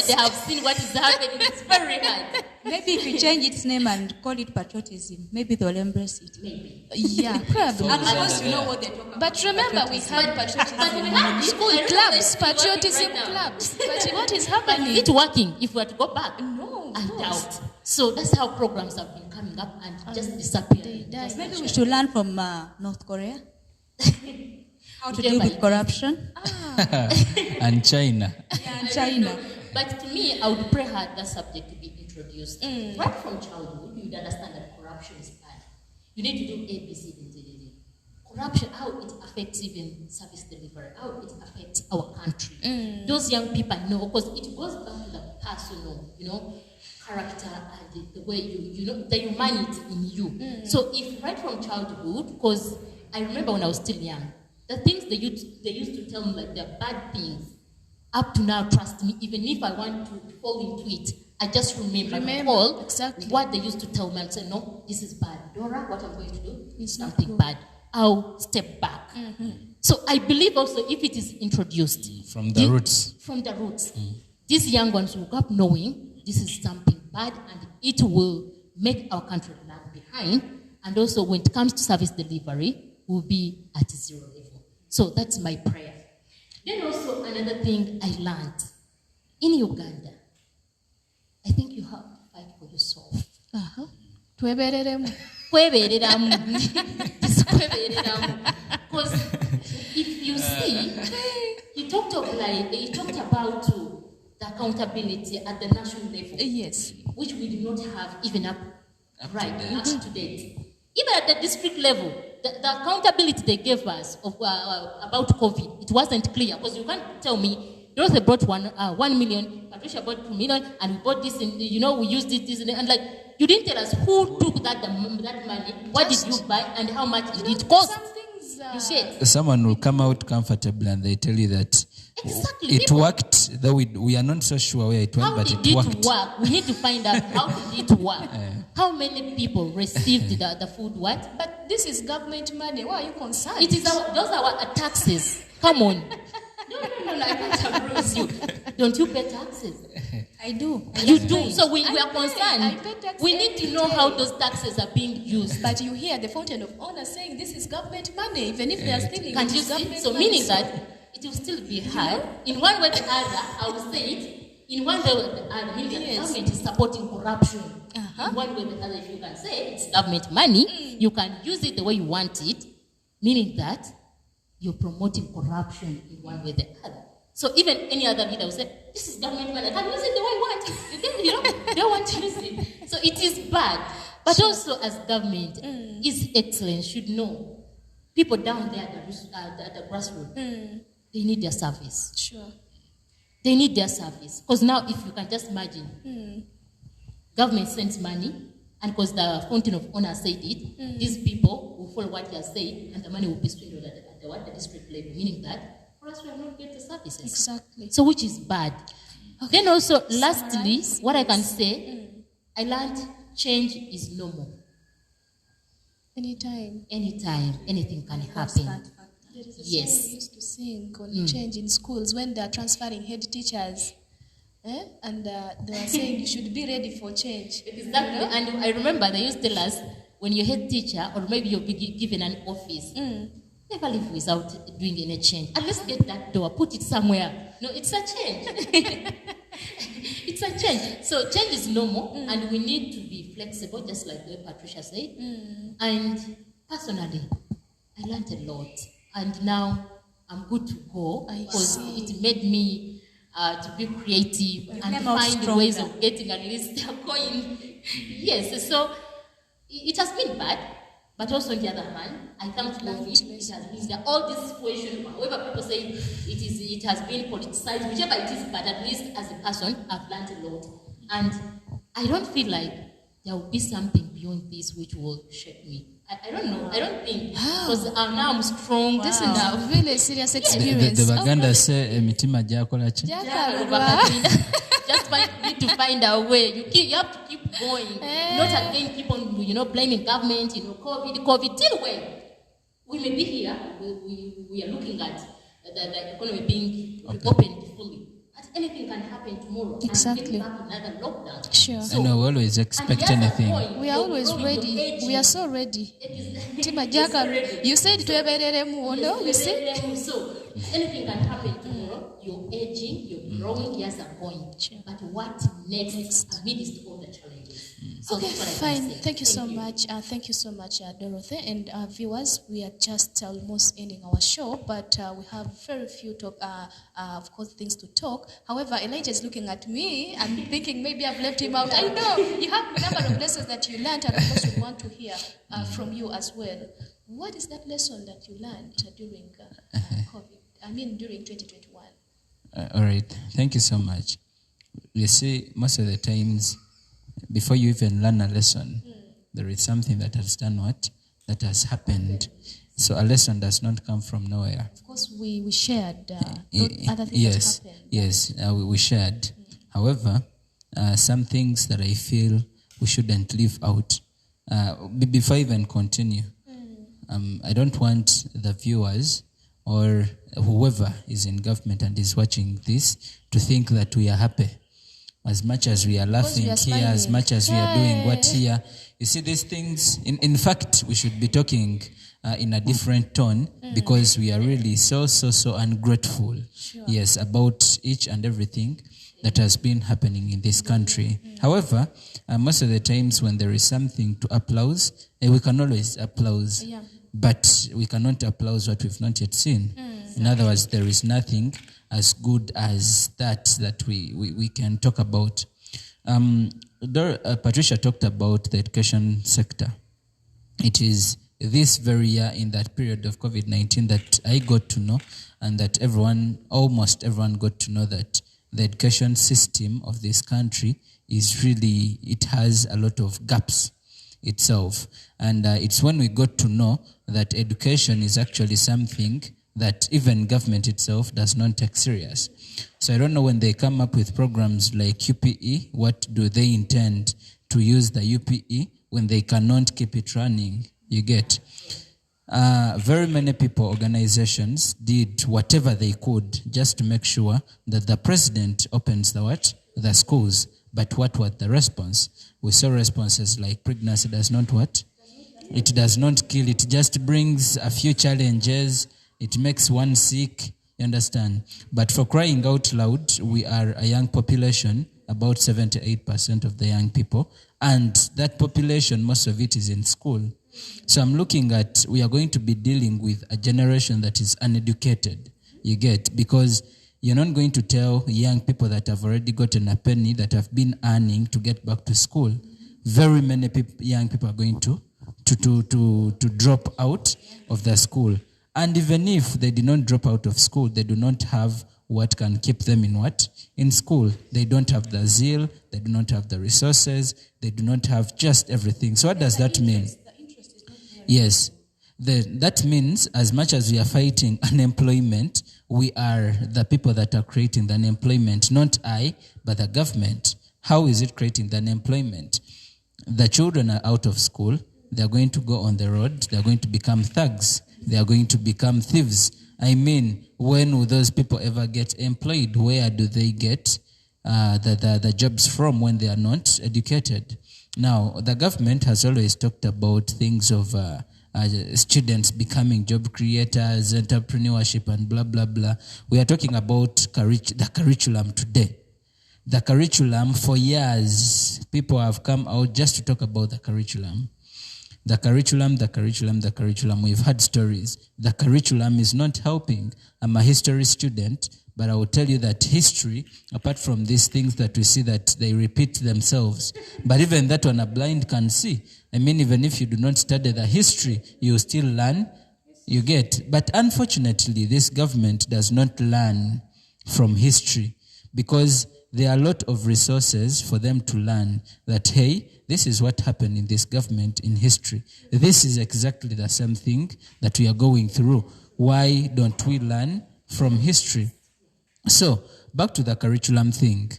they have seen what is happening. It's very hard. Maybe if you change its name and call it patriotism, maybe they'll embrace it. Maybe. Yeah, probably. And of course, you know what they talk about. But remember, we have patriotism in school clubs, patriotism clubs. But what is happening? But is it working if we are to go back? No, I doubt. So that's how programs have been coming up and just disappearing. Maybe we should learn from North Korea how to deal with corruption. And China. Yeah, and China. But to me, I would pray hard that subject to be introduced. Right from childhood, you would understand that corruption is bad. You need to do A, B, C, D, D, D, D. Corruption, how it affects even service delivery, how it affects our country. Those young people know, because it goes back to the personal, character and the way the humanity in you. So if right from childhood, because I remember when I was still young, the things they used to tell me, like the bad things, up to now, trust me, even if I want to fall into it, I just remember exactly what they used to tell me and say, no, this is bad. Dora, what I'm going to do is something bad. I'll step back. So I believe also if it is introduced from the roots, these young ones will go up knowing this is something bad and it will make our country lag behind. And also when it comes to service delivery, we'll be at zero level. So that's my prayer. Then also another thing I learned in Uganda, I think you have to fight for yourself. Because if you see, he talked about the accountability at the national level. Yes. Which we do not have even up to date. Even at the district level, the accountability they gave us about COVID, it wasn't clear. Because you can't tell me, Dorothy brought 1 million, Patricia brought 2 million, and we bought this, and we used this, and like, you didn't tell us who took that money, what did you buy, and how much did it cost. Some things, you said. Someone will come out comfortable and they tell you that it worked, though we are not so sure where it went, but it worked. Work? We need to find out how did it work. How many people received the food, what? But this is government money. Why are you concerned? Those are our taxes. Come on. No, I can't abuse you. Don't you pay taxes? I do. You do. So we are concerned. I pay taxes We need to know how those taxes are being used. But you hear the Fountain of Honor saying this is government money, even if they are stealing. Can't it you is see? government So money. meaning that it will still be hard. In one way or the other, I will say it. In one way or the other, meaning that the government is supporting corruption. In one way or the other, if you can say it's government money, you can use it the way you want it, meaning that you're promoting corruption in one way or the other. So even any other leader will say, this is government money, I can use it the way I want it. You don't want to use it. So it is bad. But also as government, His Excellency should know, people down there at the grassroots, they need their service. Sure. They need their service. Because now, if you can just imagine, government sends money, and because the Fountain of Honor said it, these people will follow what he has said, and the money will be swindled at the district level, meaning that for us, we have not get the services. Exactly. So, which is bad. Okay. Then also, lastly, what I can say, I learned change is normal. Anytime, anything can happen. there is a Yes. song we used to sing on change in schools when they are transferring head teachers. And they were saying you should be ready for change. Exactly. And I remember they used to tell us, when you're head teacher, or maybe you'll be given an office, never leave without doing any change. At least get that door, put it somewhere. No, it's a change. It's a change. So change is normal, and we need to be flexible, just like the way Patricia said. And personally, I learned a lot. And now I'm good to go, because it made me to be creative and find ways of getting at least a coin. Yes, so it has been bad, but also on the other hand, I thank COVID. It has been there. All this situation, however people say it has been politicized, whichever it is, but at least as a person, I've learned a lot. And I don't feel like there will be something beyond this which will shake me. I don't know. I don't think. Because now I'm strong. This is a really serious experience. The Baganda say mitima jakola chi. Just need to find a way. You have to keep going. Not again keep on blaming government. COVID. Till when we may be here, we are looking at the economy being opened fully. But anything can happen tomorrow. Exactly. And get back another lockdown. Sure. So, we always expect anything. We are always ready. We are so ready. You said to muono, you see? So anything can happen tomorrow. You're aging, you're growing, yes, I'm going. But what next amidst all the challenges? So Okay, that's what I fine. can say. Thank you so much. Thank you so much, Dorothy. And viewers, we are just almost ending our show, but we have very few of course, things to talk. However, Elijah is looking at me and thinking maybe I've left him out. I know you have a number of lessons that you learned, and of course we want to hear from you as well. What is that lesson that you learned during COVID? During 2021? All right. Thank you so much. You see, most of the times, before you even learn a lesson, there is something that has done what? That has happened. So a lesson does not come from nowhere. Of course, we shared other things that happened. Yes, we shared. However, some things that I feel we shouldn't leave out. Before I even continue, I don't want the viewers or whoever is in government and is watching this to think that we are happy. As much as we are laughing here, as much as we are doing what here. You see, these things, in fact, we should be talking in a different tone because we are really so ungrateful. Sure. Yes, about each and everything that has been happening in this country. However, most of the times when there is something to applaud, we can always applaud. Yeah. But we cannot applaud what we've not yet seen. In other words, there is nothing as good as that we can talk about. Patricia talked about the education sector. It is this very year, in that period of COVID-19, that I got to know, and that almost everyone got to know, that the education system of this country it has a lot of gaps itself. And it's when we got to know that education is actually something that even government itself does not take serious. So I don't know, when they come up with programs like UPE, what do they intend to use the UPE when they cannot keep it running? You get. very many people, organizations did whatever they could just to make sure that the president opens the schools. But what was the response? We saw responses like pregnancy does not what? It does not kill. It just brings a few challenges. It makes one sick. You understand? But for crying out loud, we are a young population, about 78% of the young people. And that population, most of it is in school. So I'm looking at, we are going to be dealing with a generation that is uneducated. You get? Because you're not going to tell young people that have already gotten a penny, that have been earning, to get back to school. Very many young people are going to drop out of the school. And even if they did not drop out of school, they do not have what can keep them in school. They don't have the zeal, they do not have the resources, they do not have just everything. So what does that mean? Yes. That means as much as we are fighting unemployment, we are the people that are creating the unemployment, not I, but the government. How is it creating the unemployment? The children are out of school, they are going to go on the road, they are going to become thugs, they are going to become thieves. I mean, when will those people ever get employed? Where do they get the jobs from when they are not educated? Now, the government has always talked about things of students becoming job creators, entrepreneurship, and blah, blah, blah. We are talking about the curriculum today. The curriculum, for years, people have come out just to talk about the curriculum. The curriculum. We've had stories. The curriculum is not helping. I'm a history student, but I will tell you that history, apart from these things that we see that they repeat themselves, but even that one a blind can see. I mean, even if you do not study the history, you still learn, you get. But unfortunately, this government does not learn from history because there are a lot of resources for them to learn that, hey, this is what happened in this government in history. This is exactly the same thing that we are going through. Why don't we learn from history? So, back to the curriculum thing.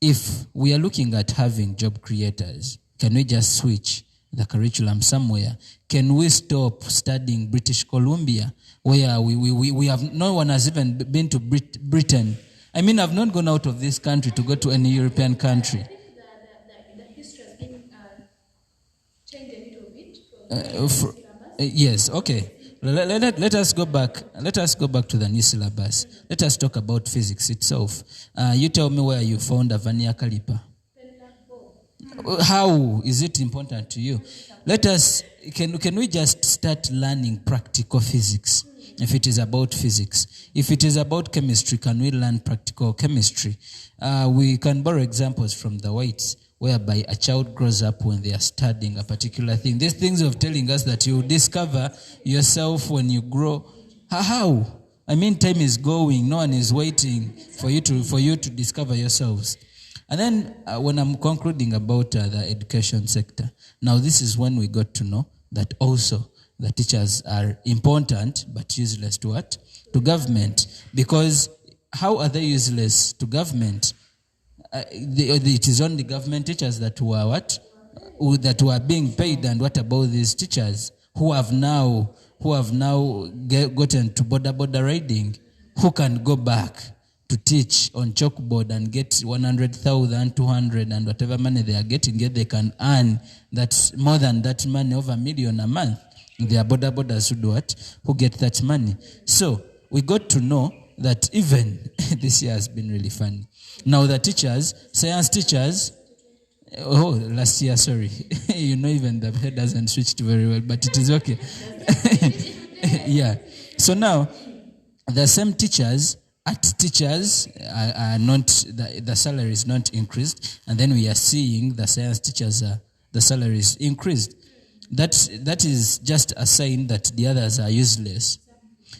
If we are looking at having job creators, can we just switch the curriculum somewhere? Can we stop studying British Columbia, where we have, no one has even been to Britain? I mean, I've not gone out of this country to go to any European country. The history has been changed a little bit. Yes, okay. Let us go back. Let us go back to the new syllabus. Let us talk about physics itself. You tell me where you found a vernier caliper. How is it important to you? Can we just start learning practical physics? If it is about physics. If it is about chemistry, can we learn practical chemistry? We can borrow examples from the whites, whereby a child grows up when they are studying a particular thing. These things of telling us that you discover yourself when you grow. How? I mean, time is going. No one is waiting for you to discover yourselves. And then when I'm concluding about the education sector, now this is when we got to know that also the teachers are important but useless to what? To government. Because how are they useless to government? It is only government teachers that were what? That were being paid. And what about these teachers who have now gotten to border riding? Who can go back to teach on chalkboard and get 100,000, 200, and whatever money they are getting, yet they can earn that more than that money, over $1 million a month. They are borders who do what? Who get that money. So we got to know that even this year has been really funny. Now the teachers, science teachers, last year, sorry. Even the head hasn't switched very well, but it is okay. Yeah. So now, the same teachers are not, the salary is not increased, and then we are seeing the science teachers, the salary is increased. That is just a sign that the others are useless.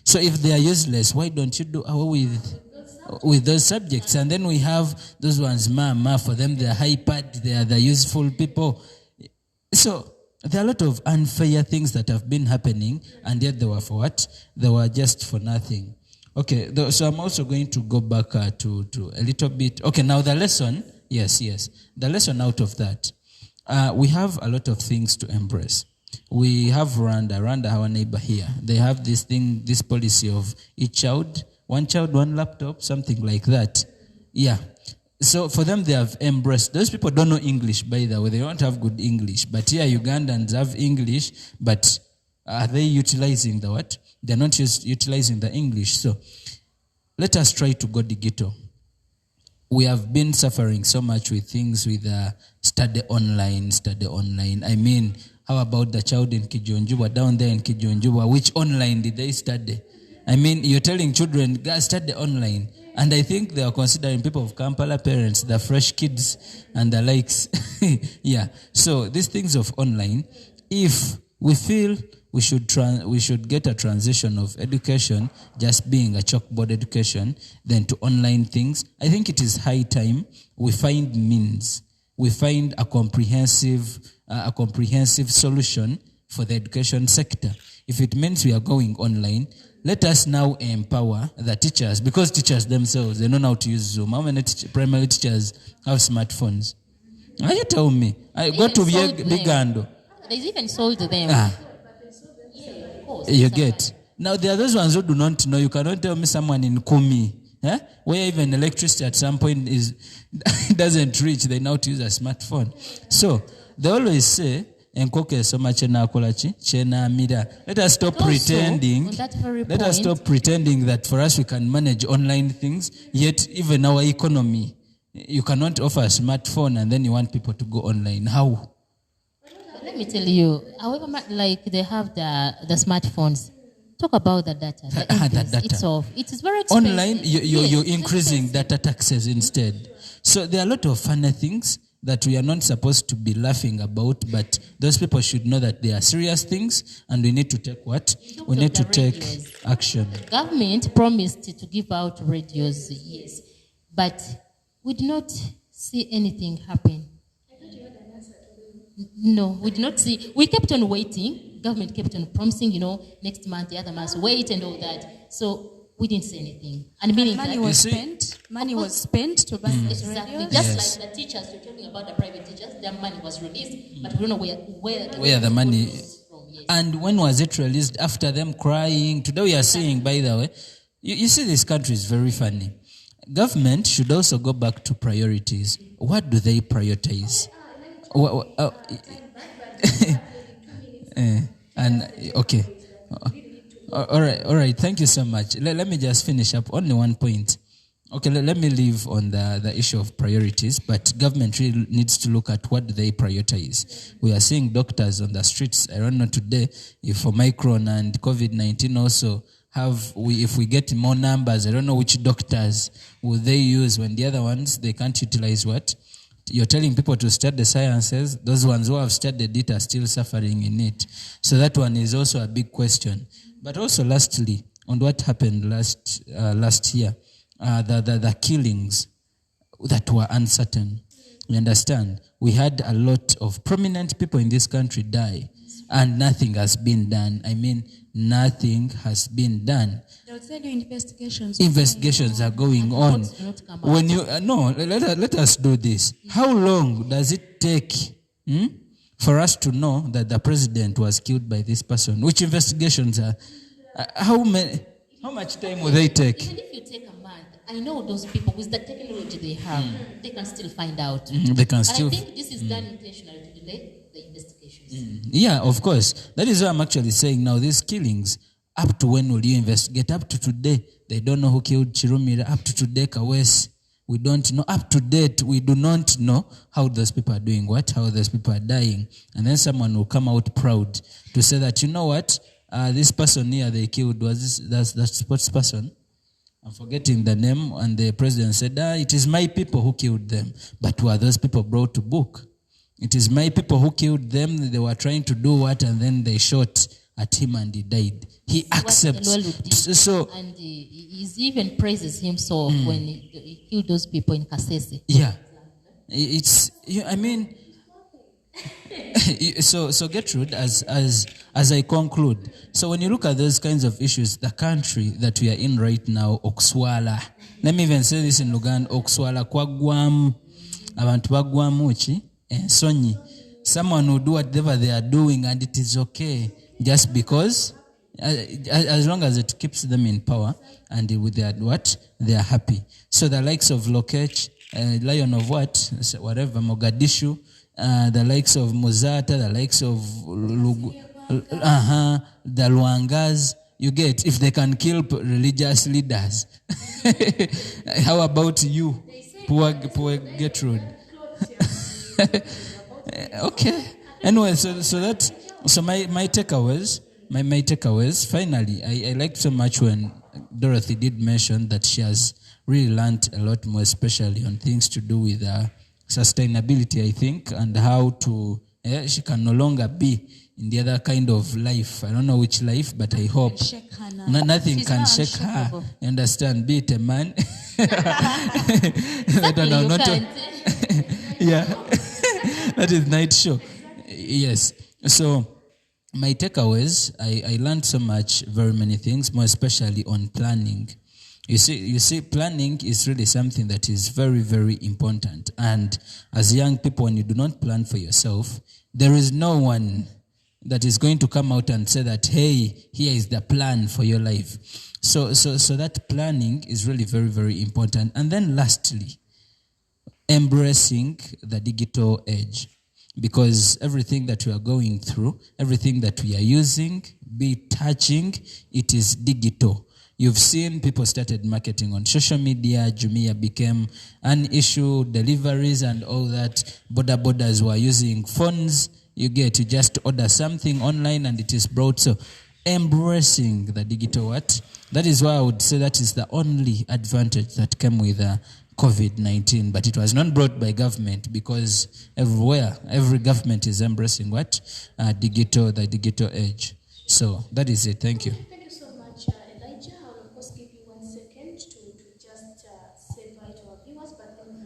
So if they are useless, why don't you do away with those subjects? And then we have those ones, for them they are hyped, they are the useful people. So there are a lot of unfair things that have been happening, and yet they were for what? They were just for nothing. Okay, so I'm also going to go back to a little bit. Okay, now the lesson, yes. The lesson out of that. We have a lot of things to embrace. We have Rwanda, our neighbor here. They have this policy of one child, one laptop, something like that. Yeah. So for them, they have embraced. Those people don't know English, by the way. They don't have good English. But here, Ugandans have English, but are they utilizing the what? They're not utilizing the English. So let us try to go digital. We have been suffering so much with things with study online. I mean, how about the child in Kijonjuba, down there in Kijonjuba? Which online did they study? I mean, you're telling children, guys, study online. And I think they are considering people of Kampala parents, the fresh kids and the likes. Yeah. So these things of online, if we feel we should get a transition of education just being a chalkboard education then to online things, I think it is high time we find means. We find a comprehensive solution for the education sector. If it means we are going online, let us now empower the teachers, because teachers themselves, they know how to use Zoom. How many primary teachers have smartphones? You tell me. I go to Bigando. They even sold them. You get. Now, there are those ones who do not know. You cannot tell me someone in Kumi, where even electricity at some point doesn't reach. They know how to use a smartphone. So, they always say, let us stop pretending. Let us stop pretending that for us we can manage online things. Yet even our economy, you cannot offer a smartphone and then you want people to go online. How? Let me tell you. However, like they have the smartphones. Talk about the data. The data. It's off. It is very expensive. Online, you're increasing data taxes instead. So there are a lot of funny things that we are not supposed to be laughing about, but those people should know that they are serious things and we need to take what? We need to take action. The government promised to give out radios, yes, but we did not see anything happen. No, we did not see. We kept on waiting. Government kept on promising, next month, the other month, wait and all that. So we didn't say anything. And meaning money was spent. Money was spent to buy exactly. radios. Just like the teachers, you're talking about the private teachers, their money was released, but we don't know where the money is from. Yes. And when was it released? After them crying. Today we are seeing, by the way, you see this country is very funny. Government should also go back to priorities. What do they prioritize? Okay. All right. Thank you so much. Let me just finish up. Only one point. Okay, let me leave on the issue of priorities, but government really needs to look at what they prioritize. We are seeing doctors on the streets. I don't know today if Omicron and COVID-19 also if we get more numbers, I don't know which doctors will they use when the other ones, they can't utilize what? You're telling people to study the sciences. Those ones who have studied it are still suffering in it. So that one is also a big question. But also lastly, on what happened last year, the killings that were uncertain. You understand? We had a lot of prominent people in this country die, and nothing has been done. I mean, nothing has been done. They'll tell you investigations are going on. When you let us do this. How long does it take for us to know that the president was killed by this person? Which investigations are? How much time will they take? Even if you take a month, I know those people with the technology they have, they can still find out. They can still. And I think this is done intentionally to delay the investigations. Yeah, of course. That is what I'm actually saying now. These killings, up to when will you investigate? Up to today, they don't know who killed Chirumira. Up to today, Kawes, we don't know. Up to date, we do not know how those people are doing what, how those people are dying. And then someone will come out proud to say that, you know what, this person here they killed was that sports person. I'm forgetting the name. And the president said, it is my people who killed them. But were those people brought to book? It is my people who killed them. They were trying to do what, and then they shot at him and he died. He accepts. So, and he even praises himself when he killed those people in Kasese. Yeah. I mean, so Gertrude, as I conclude, so when you look at those kinds of issues, the country that we are in right now, Okswala, let me even say this in Luganda, Okswala kwa guamu, abantu bagwamu chi ensonyi. someone will do whatever they are doing and it is okay just because, as long as it keeps them in power and with their what, they are happy. So the likes of Lokech, Lion of whatever, Mogadishu, the likes of Mozata, the likes of the Luangas, you get, if they can kill religious leaders. How about you, poor Gertrude? Okay. Anyway, so my takeaways, my takeaways, finally, I liked so much when Dorothy did mention that she has really learned a lot more, especially on things to do with sustainability, I think, and how to, she can no longer be in the other kind of life. I don't know which life, but I hope nothing can shake her. You understand? Be it a man. I don't know. Yeah. That is night show. Yes. So my takeaways, I learned so much, very many things, more especially on planning. You see, planning is really something that is very, very important. And as young people, when you do not plan for yourself, there is no one that is going to come out and say that, hey, here is the plan for your life. So that planning is really very, very important. And then lastly, embracing the digital age. Because everything that we are going through, everything that we are using, be touching, it is digital. You've seen people started marketing on social media. Jumia became an issue, deliveries and all that. Borders were using phones. You just order something online and it is brought. So embracing the digital what? That is why I would say that is the only advantage that came with COVID-19. But it was not brought by government, because every government is embracing what? The digital age. So that is it. Thank you. Thank you so much, Elijah. I will of course give you 1 second to just say bye to our viewers, but then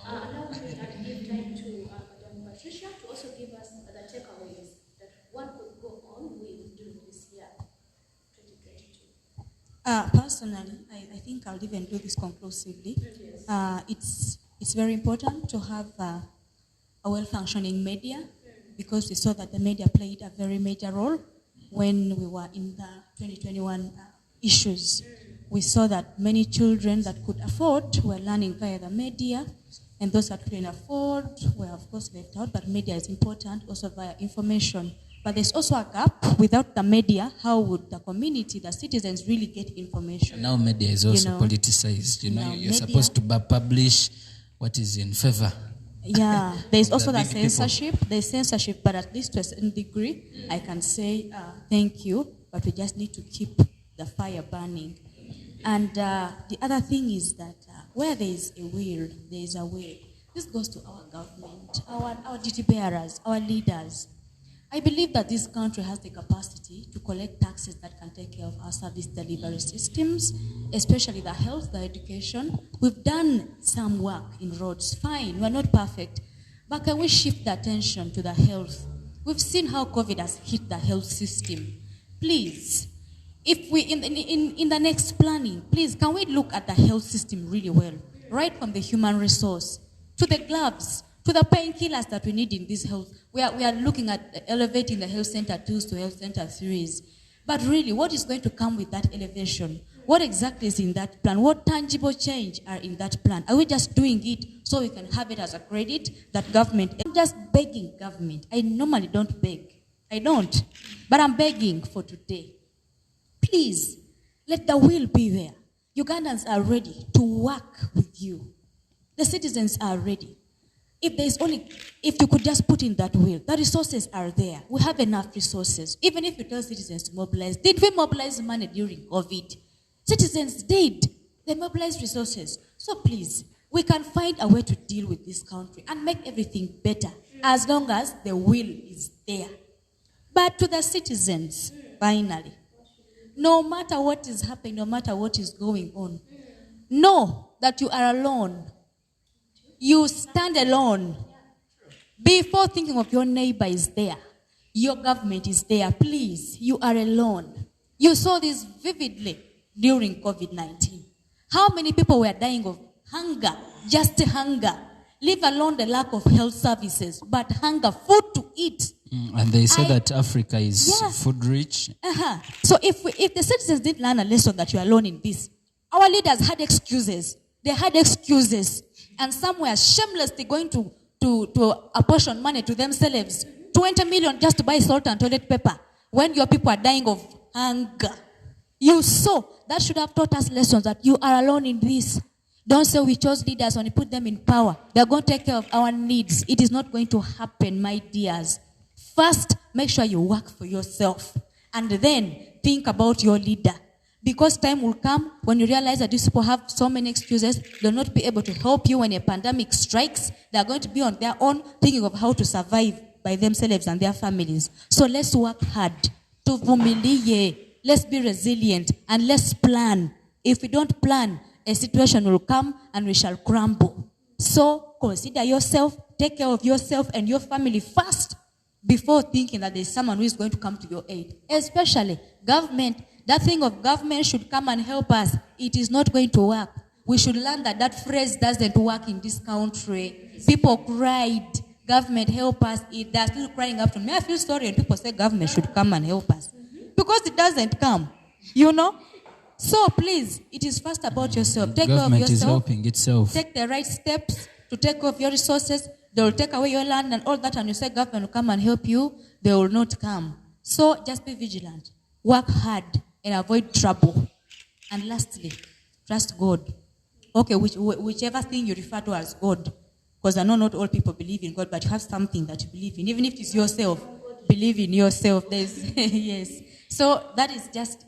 allow me and give time to Madam Patricia to also give us the takeaways that one could go on with during this year, 2022. Personally, I think I'll even do this conclusively. Yes. It's very important to have a well-functioning media, because we saw that the media played a very major role when we were in the 2021 issues. We saw that many children that could afford were learning via the media, and those that couldn't afford were, of course, left out. But media is important also via information. But there's also a gap. Without the media, how would the community, the citizens, really get information? Now media is also politicized. You're supposed to publish what is in favor. Yeah, there's also the censorship. There's censorship, but at least to a certain degree, I can say thank you, but we just need to keep the fire burning. And the other thing is that where there is a will, there is a way. This goes to our government, our duty bearers, our leaders. I believe that this country has the capacity to collect taxes that can take care of our service delivery systems, especially the health, the education. We've done some work in roads, fine, we're not perfect, but can we shift the attention to the health? We've seen how COVID has hit the health system. Please, if we, in the next planning, please, can we look at the health system really well, right from the human resource, to the gloves, to the painkillers that we need in this health. We are looking at elevating the health center 2s to health center 3s. But really, what is going to come with that elevation? What exactly is in that plan? What tangible change are in that plan? Are we just doing it so we can have it as a credit that government? I'm just begging government. I normally don't beg. I don't. But I'm begging for today. Please, let the will be there. Ugandans are ready to work with you. The citizens are ready. If you could just put in that will, the resources are there. We have enough resources. Even if you tell citizens to mobilize, did we mobilize money during COVID? Citizens did. They mobilized resources. So please, we can find a way to deal with this country and make everything better as long as the will is there. But to the citizens, finally, no matter what is happening, no matter what is going on, know that you are alone. You stand alone. Before thinking of your neighbor is there, your government is there. Please, you are alone. You saw this vividly during COVID-19. How many people were dying of hunger, just hunger? leave alone the lack of health services, but hunger, food to eat. And they say that Africa is food rich. So if the citizens didn't learn a lesson that you're alone in this, our leaders had excuses. They had excuses. And some were shamelessly going to apportion money to themselves. 20 million just to buy salt and toilet paper when your people are dying of hunger. You saw. That should have taught us lessons that you are alone in this. Don't say we chose leaders and we put them in power. They're going to take care of our needs. It is not going to happen, my dears. First, make sure you work for yourself. And then think about your leader. Because time will come when you realize that these people have so many excuses. They'll not be able to help you when a pandemic strikes. They're going to be on their own, thinking of how to survive by themselves and their families. So let's work hard. Let's be resilient and let's plan. If we don't plan, a situation will come and we shall crumble. So consider yourself, take care of yourself and your family first before thinking that there's someone who is going to come to your aid. Especially government. That thing of government should come and help us. It is not going to work. We should learn that that phrase doesn't work in this country. People cried, government help us. They're still crying up to me. I feel sorry when people say government should come and help us. Because it doesn't come, So please, it is first about yourself. Take care of yourself. Government is helping itself. Take the right steps to take care of your resources. They will take away your land and all that, and you say government will come and help you. They will not come. So just be vigilant. Work hard and avoid trouble. And lastly, trust God. Okay, whichever thing you refer to as God. Because I know not all people believe in God, but you have something that you believe in. Even if it's yourself, believe in yourself. Yes. So that is just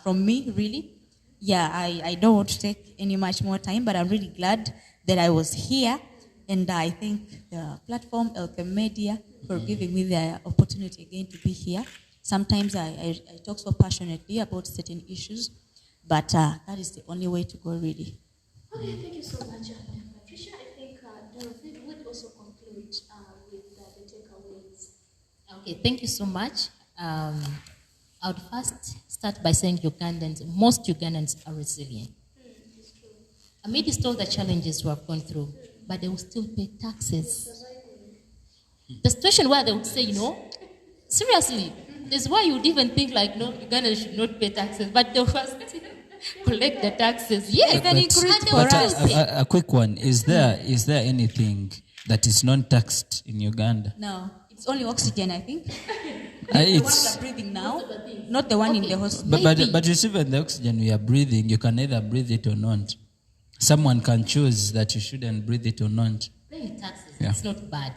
from me, really. Yeah, I don't want to take any much more time, but I'm really glad that I was here. And I thank the platform, Elchem Media, for giving me the opportunity again to be here. Sometimes I talk so passionately about certain issues, but that is the only way to go, really. Okay, thank you so much, Patricia. I think David would also conclude with the takeaways. Okay, thank you so much. I would first start by saying most Ugandans are resilient. It's true. Amidst all the challenges we have gone through, but they will still pay taxes. The situation where they would say, seriously, that's why you would even think Ugandans should not pay taxes, but they will still collect the taxes. Yes, even increase for us. A quick one. Is there anything that is non-taxed in Uganda? No, it's only oxygen, I think. It's the one we are breathing now, not the one in the hospital. But you see, when the oxygen we are breathing, you can either breathe it or not. Someone can choose that you shouldn't breathe it or not. Paying taxes, it's not bad.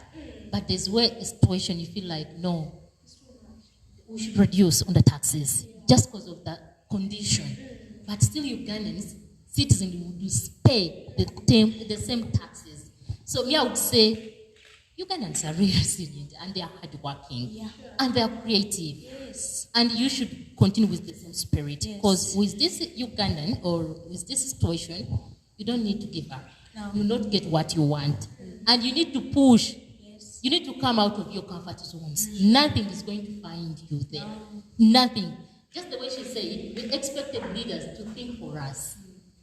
But there's a situation you feel like, no, we should reduce on the taxes just because of that condition. But still Ugandans, citizens would pay the same taxes. So me, I would say, Ugandans are really resilient and they are hardworking and they are creative. Yes. And you should continue with the same spirit. Because with this Ugandan or with this situation, you don't need to give up. No. You will not get what you want. And you need to push. Yes. You need to come out of your comfort zones. Nothing is going to find you there. Nothing. Just the way she said, we expected leaders to think for us,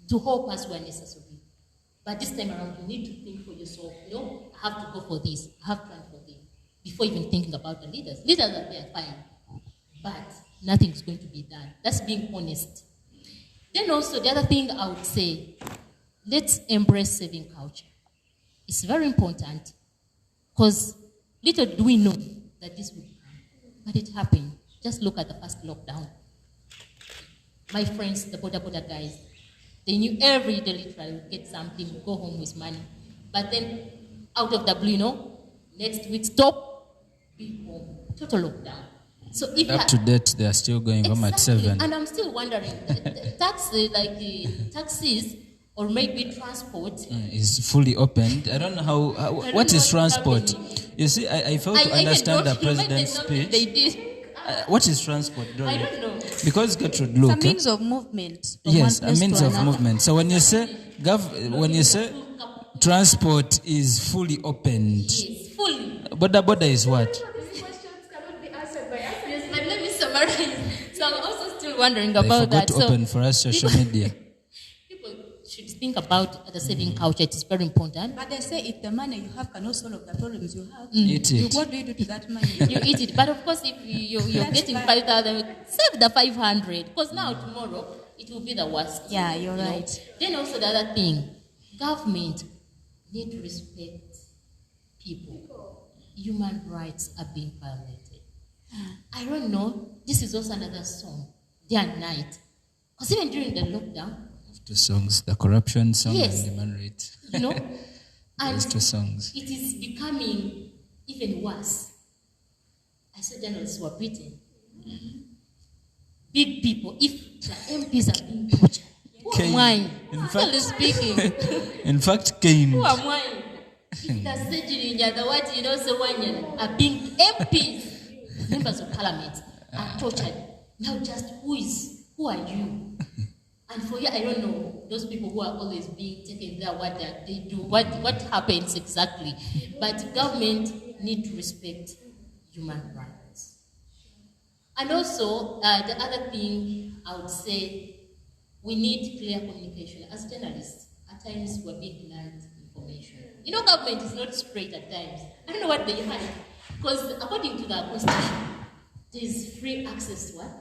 to help us where necessary. But this time around, you need to think for yourself. I have to go for this. I have planned for this. Before even thinking about the leaders. Leaders are there, fine. But nothing is going to be done. That's being honest. Then also, the other thing I would say, let's embrace saving culture. It's very important. Because little do we know that this will come. But it happened. Just look at the first lockdown. My friends, the border guys, they knew every day literally would get something, go home with money. But then, out of the blue, next week, stop, be home. Total lockdown. So if up to date, they are still going home at 7. And I'm still wondering, taxis or maybe transport is fully opened. I don't know how what is transport? You see, I fail to understand the president's speech. They did. What is transport, Dory? I don't know. Because Gertrude, look. It's a means of movement. Yes, a means of movement. So when you say transport is fully opened, yes, fully. Border is what? These questions cannot be answered by us. Yes, but let me summarize. So I'm also still wondering They about forgot that. to open for us social media. People should think about the saving culture, it is very important. But they say if the money you have cannot solve the problems you have, Eat it. what do you do to that money? You eat it. But of course, if you're That's getting fine. 5,000, save the 500. Because now, tomorrow, it will be the worst. Yeah, you're you know. right. Then also the other thing, government need to respect people. Human rights are being violated. I don't know. This is also another song, day and night. Because even during the lockdown, Two songs, the corruption song Yes. and human rights. you know, Those two songs. it is becoming even worse. I saw journalists were beaten. Big people, if the MPs are being tortured, who am I? In Actually speaking, In fact, Cain. who am I? If the surgery in the what you know, so when are being MPs, members of parliament, are tortured. Now, just who are you? And for you, I don't know those people who are always being taken there, what they do, what happens exactly. But government need to respect human rights. And also, the other thing I would say, we need clear communication. As journalists, at times we're being denied information. You know, government is not straight at times. I don't know what they hide. Because according to the Constitution, there is free access to what?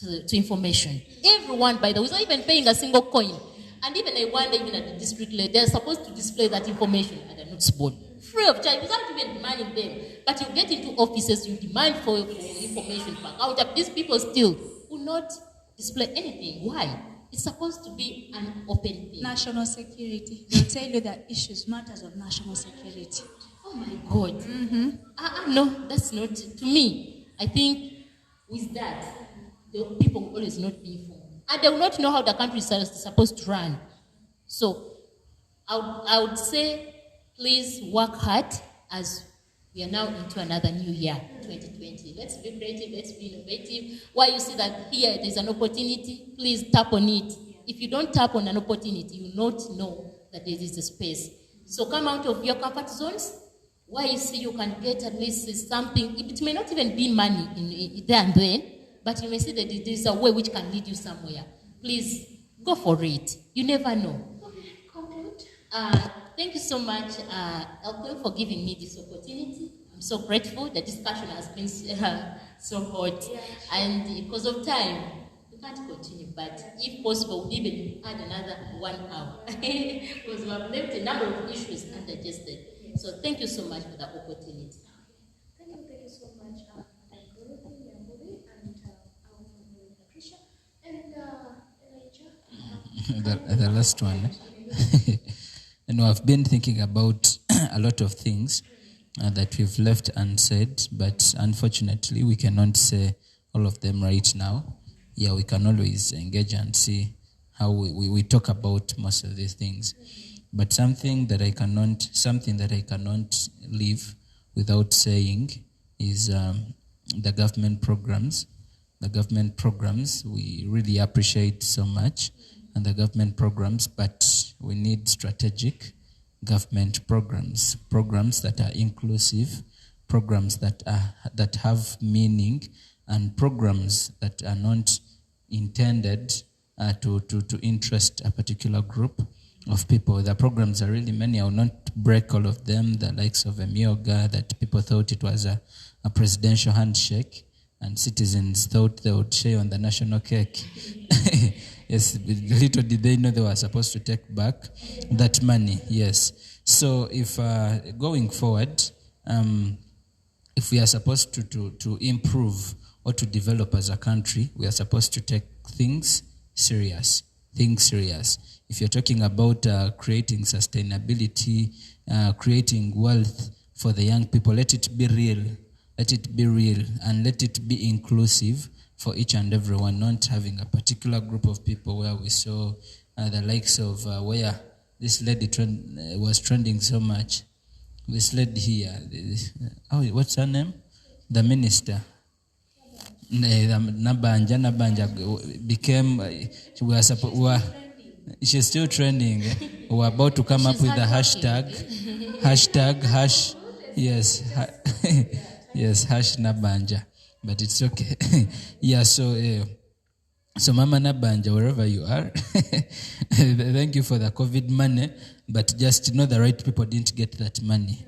To information. Everyone, by the way, without even paying a single coin. And even I wonder, even at the district level, they're supposed to display that information at the notice board. Free of charge, without even demanding them. But you get into offices, you demand for information for account. These people still will not display anything. Why? It's supposed to be an open thing. National security. They'll tell you that issues, matters of national security. Oh my God. No, that's not. To me, I think with that, the people will always not be informed. And they will not know how the country is supposed to run. So, I would say, please work hard as we are now into another new year, 2020. Let's be creative, let's be innovative. Why you see that here there's an opportunity, please tap on it. If you don't tap on an opportunity, you will not know that there is a space. So come out of your comfort zones, where you see you can get at least something. It may not even be money in there and then, but you may see that there is a way which can lead you somewhere. Please go for it. You never know. Thank you so much, Elton, for giving me this opportunity. I'm so grateful. The discussion has been so hot. And because of time, we can't continue. But if possible, we even add another 1 hour. Because we have left a number of issues undigested. So thank you so much for the opportunity. Thank you so much, Madam Dorothy, Yamburi, and our Patricia, and Elijah. The last one. And I've been thinking about a lot of things that we've left unsaid, but unfortunately we cannot say all of them right now. Yeah, we can always engage and see how we talk about most of these things. But something that I cannot leave without saying is the government programs. The government programs we really appreciate so much, and the government programs, but we need strategic government programs that are inclusive, programs that have meaning, and programs that are not intended to interest a particular group of people. The programs are really many. I will not break all of them. The likes of Emioga, that people thought it was a presidential handshake, and citizens thought they would share on the national cake. Yes, little did they know they were supposed to take back that money. Yes. So if going forward, if we are supposed to improve or to develop as a country, we are supposed to take things serious. If you're talking about creating sustainability, creating wealth for the young people, let it be real, and let it be inclusive for each and everyone, not having a particular group of people where we saw the likes of where this lady was trending so much. This lady here, what's her name? The minister. Nabanja became, she's still trending. We're about to come up with a hashtag, yes, hash Nabanja. But it's okay. Yeah, so So Mama Nabanja, wherever you are, thank you for the COVID money, but just know the right people didn't get that money.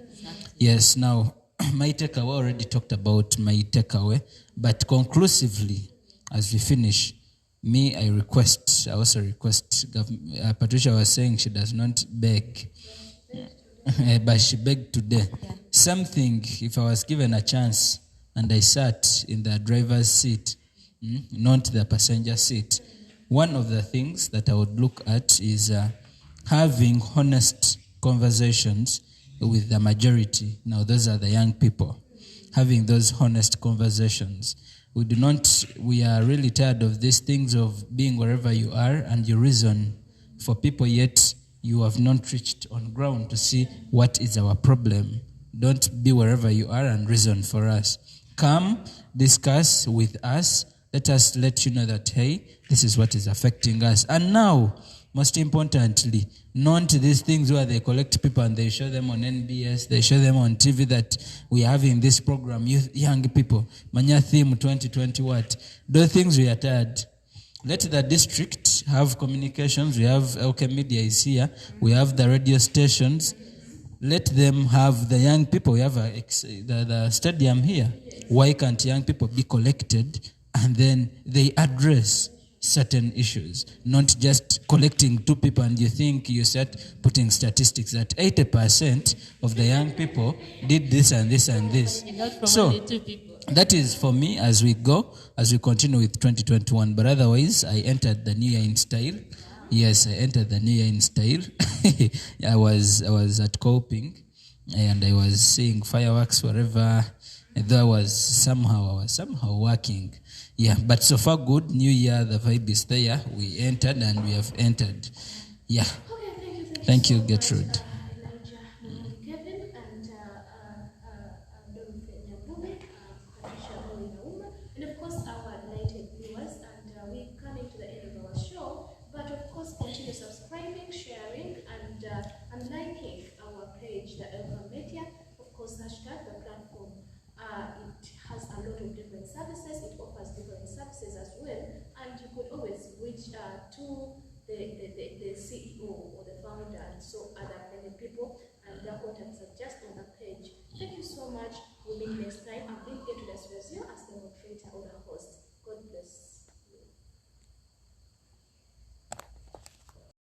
Yes, now, my takeaway, already talked about my takeaway, but conclusively, as we finish, I also request, Patricia was saying she does not beg, but she begged today. Yeah. Something, if I was given a chance and I sat in the driver's seat, not the passenger seat, one of the things that I would look at is having honest conversations with the majority. Now, those are the young people. Having those honest conversations. We are really tired of these things of being wherever you are and you reason for people, yet you have not reached on ground to see what is our problem. Don't be wherever you are and reason for us. Come, discuss with us. Let us let you know that, hey, this is what is affecting us. And now, most importantly, not these things where they collect people and they show them on NBS, they show them on TV that we are having this program, young people, Manya theme 2020 what? Those things we are tired. Let the district have communications. We have OK Media is here. We have the radio stations. Let them have the young people. We have the stadium here. Why can't young people be collected and then they address certain issues, not just collecting two people and you think you start putting statistics that 80% of the young people did this and this and this. So only two people. That is for me as we continue with 2021. But otherwise, I entered the new year in style. Yes, I entered the new year in style. I was at Coping and I was seeing fireworks wherever. Though I was somehow working. Yeah, but so far good. New year, the vibe is there. We entered and we have entered. Yeah. Okay, thank you Gertrude. Kevin and and of course our delighted viewers, and we're coming to the end of our show. But of course, continue subscribing, sharing, and liking our page, the Elka Media. Of course, hashtag the platform. It has a lot of different services. It offers different services as well, and you could always reach to the CEO or the founder and so other many people, and their contacts are just on the page. Thank you so much. We'll meet next time. I've been Gertrude as the moderator or the host.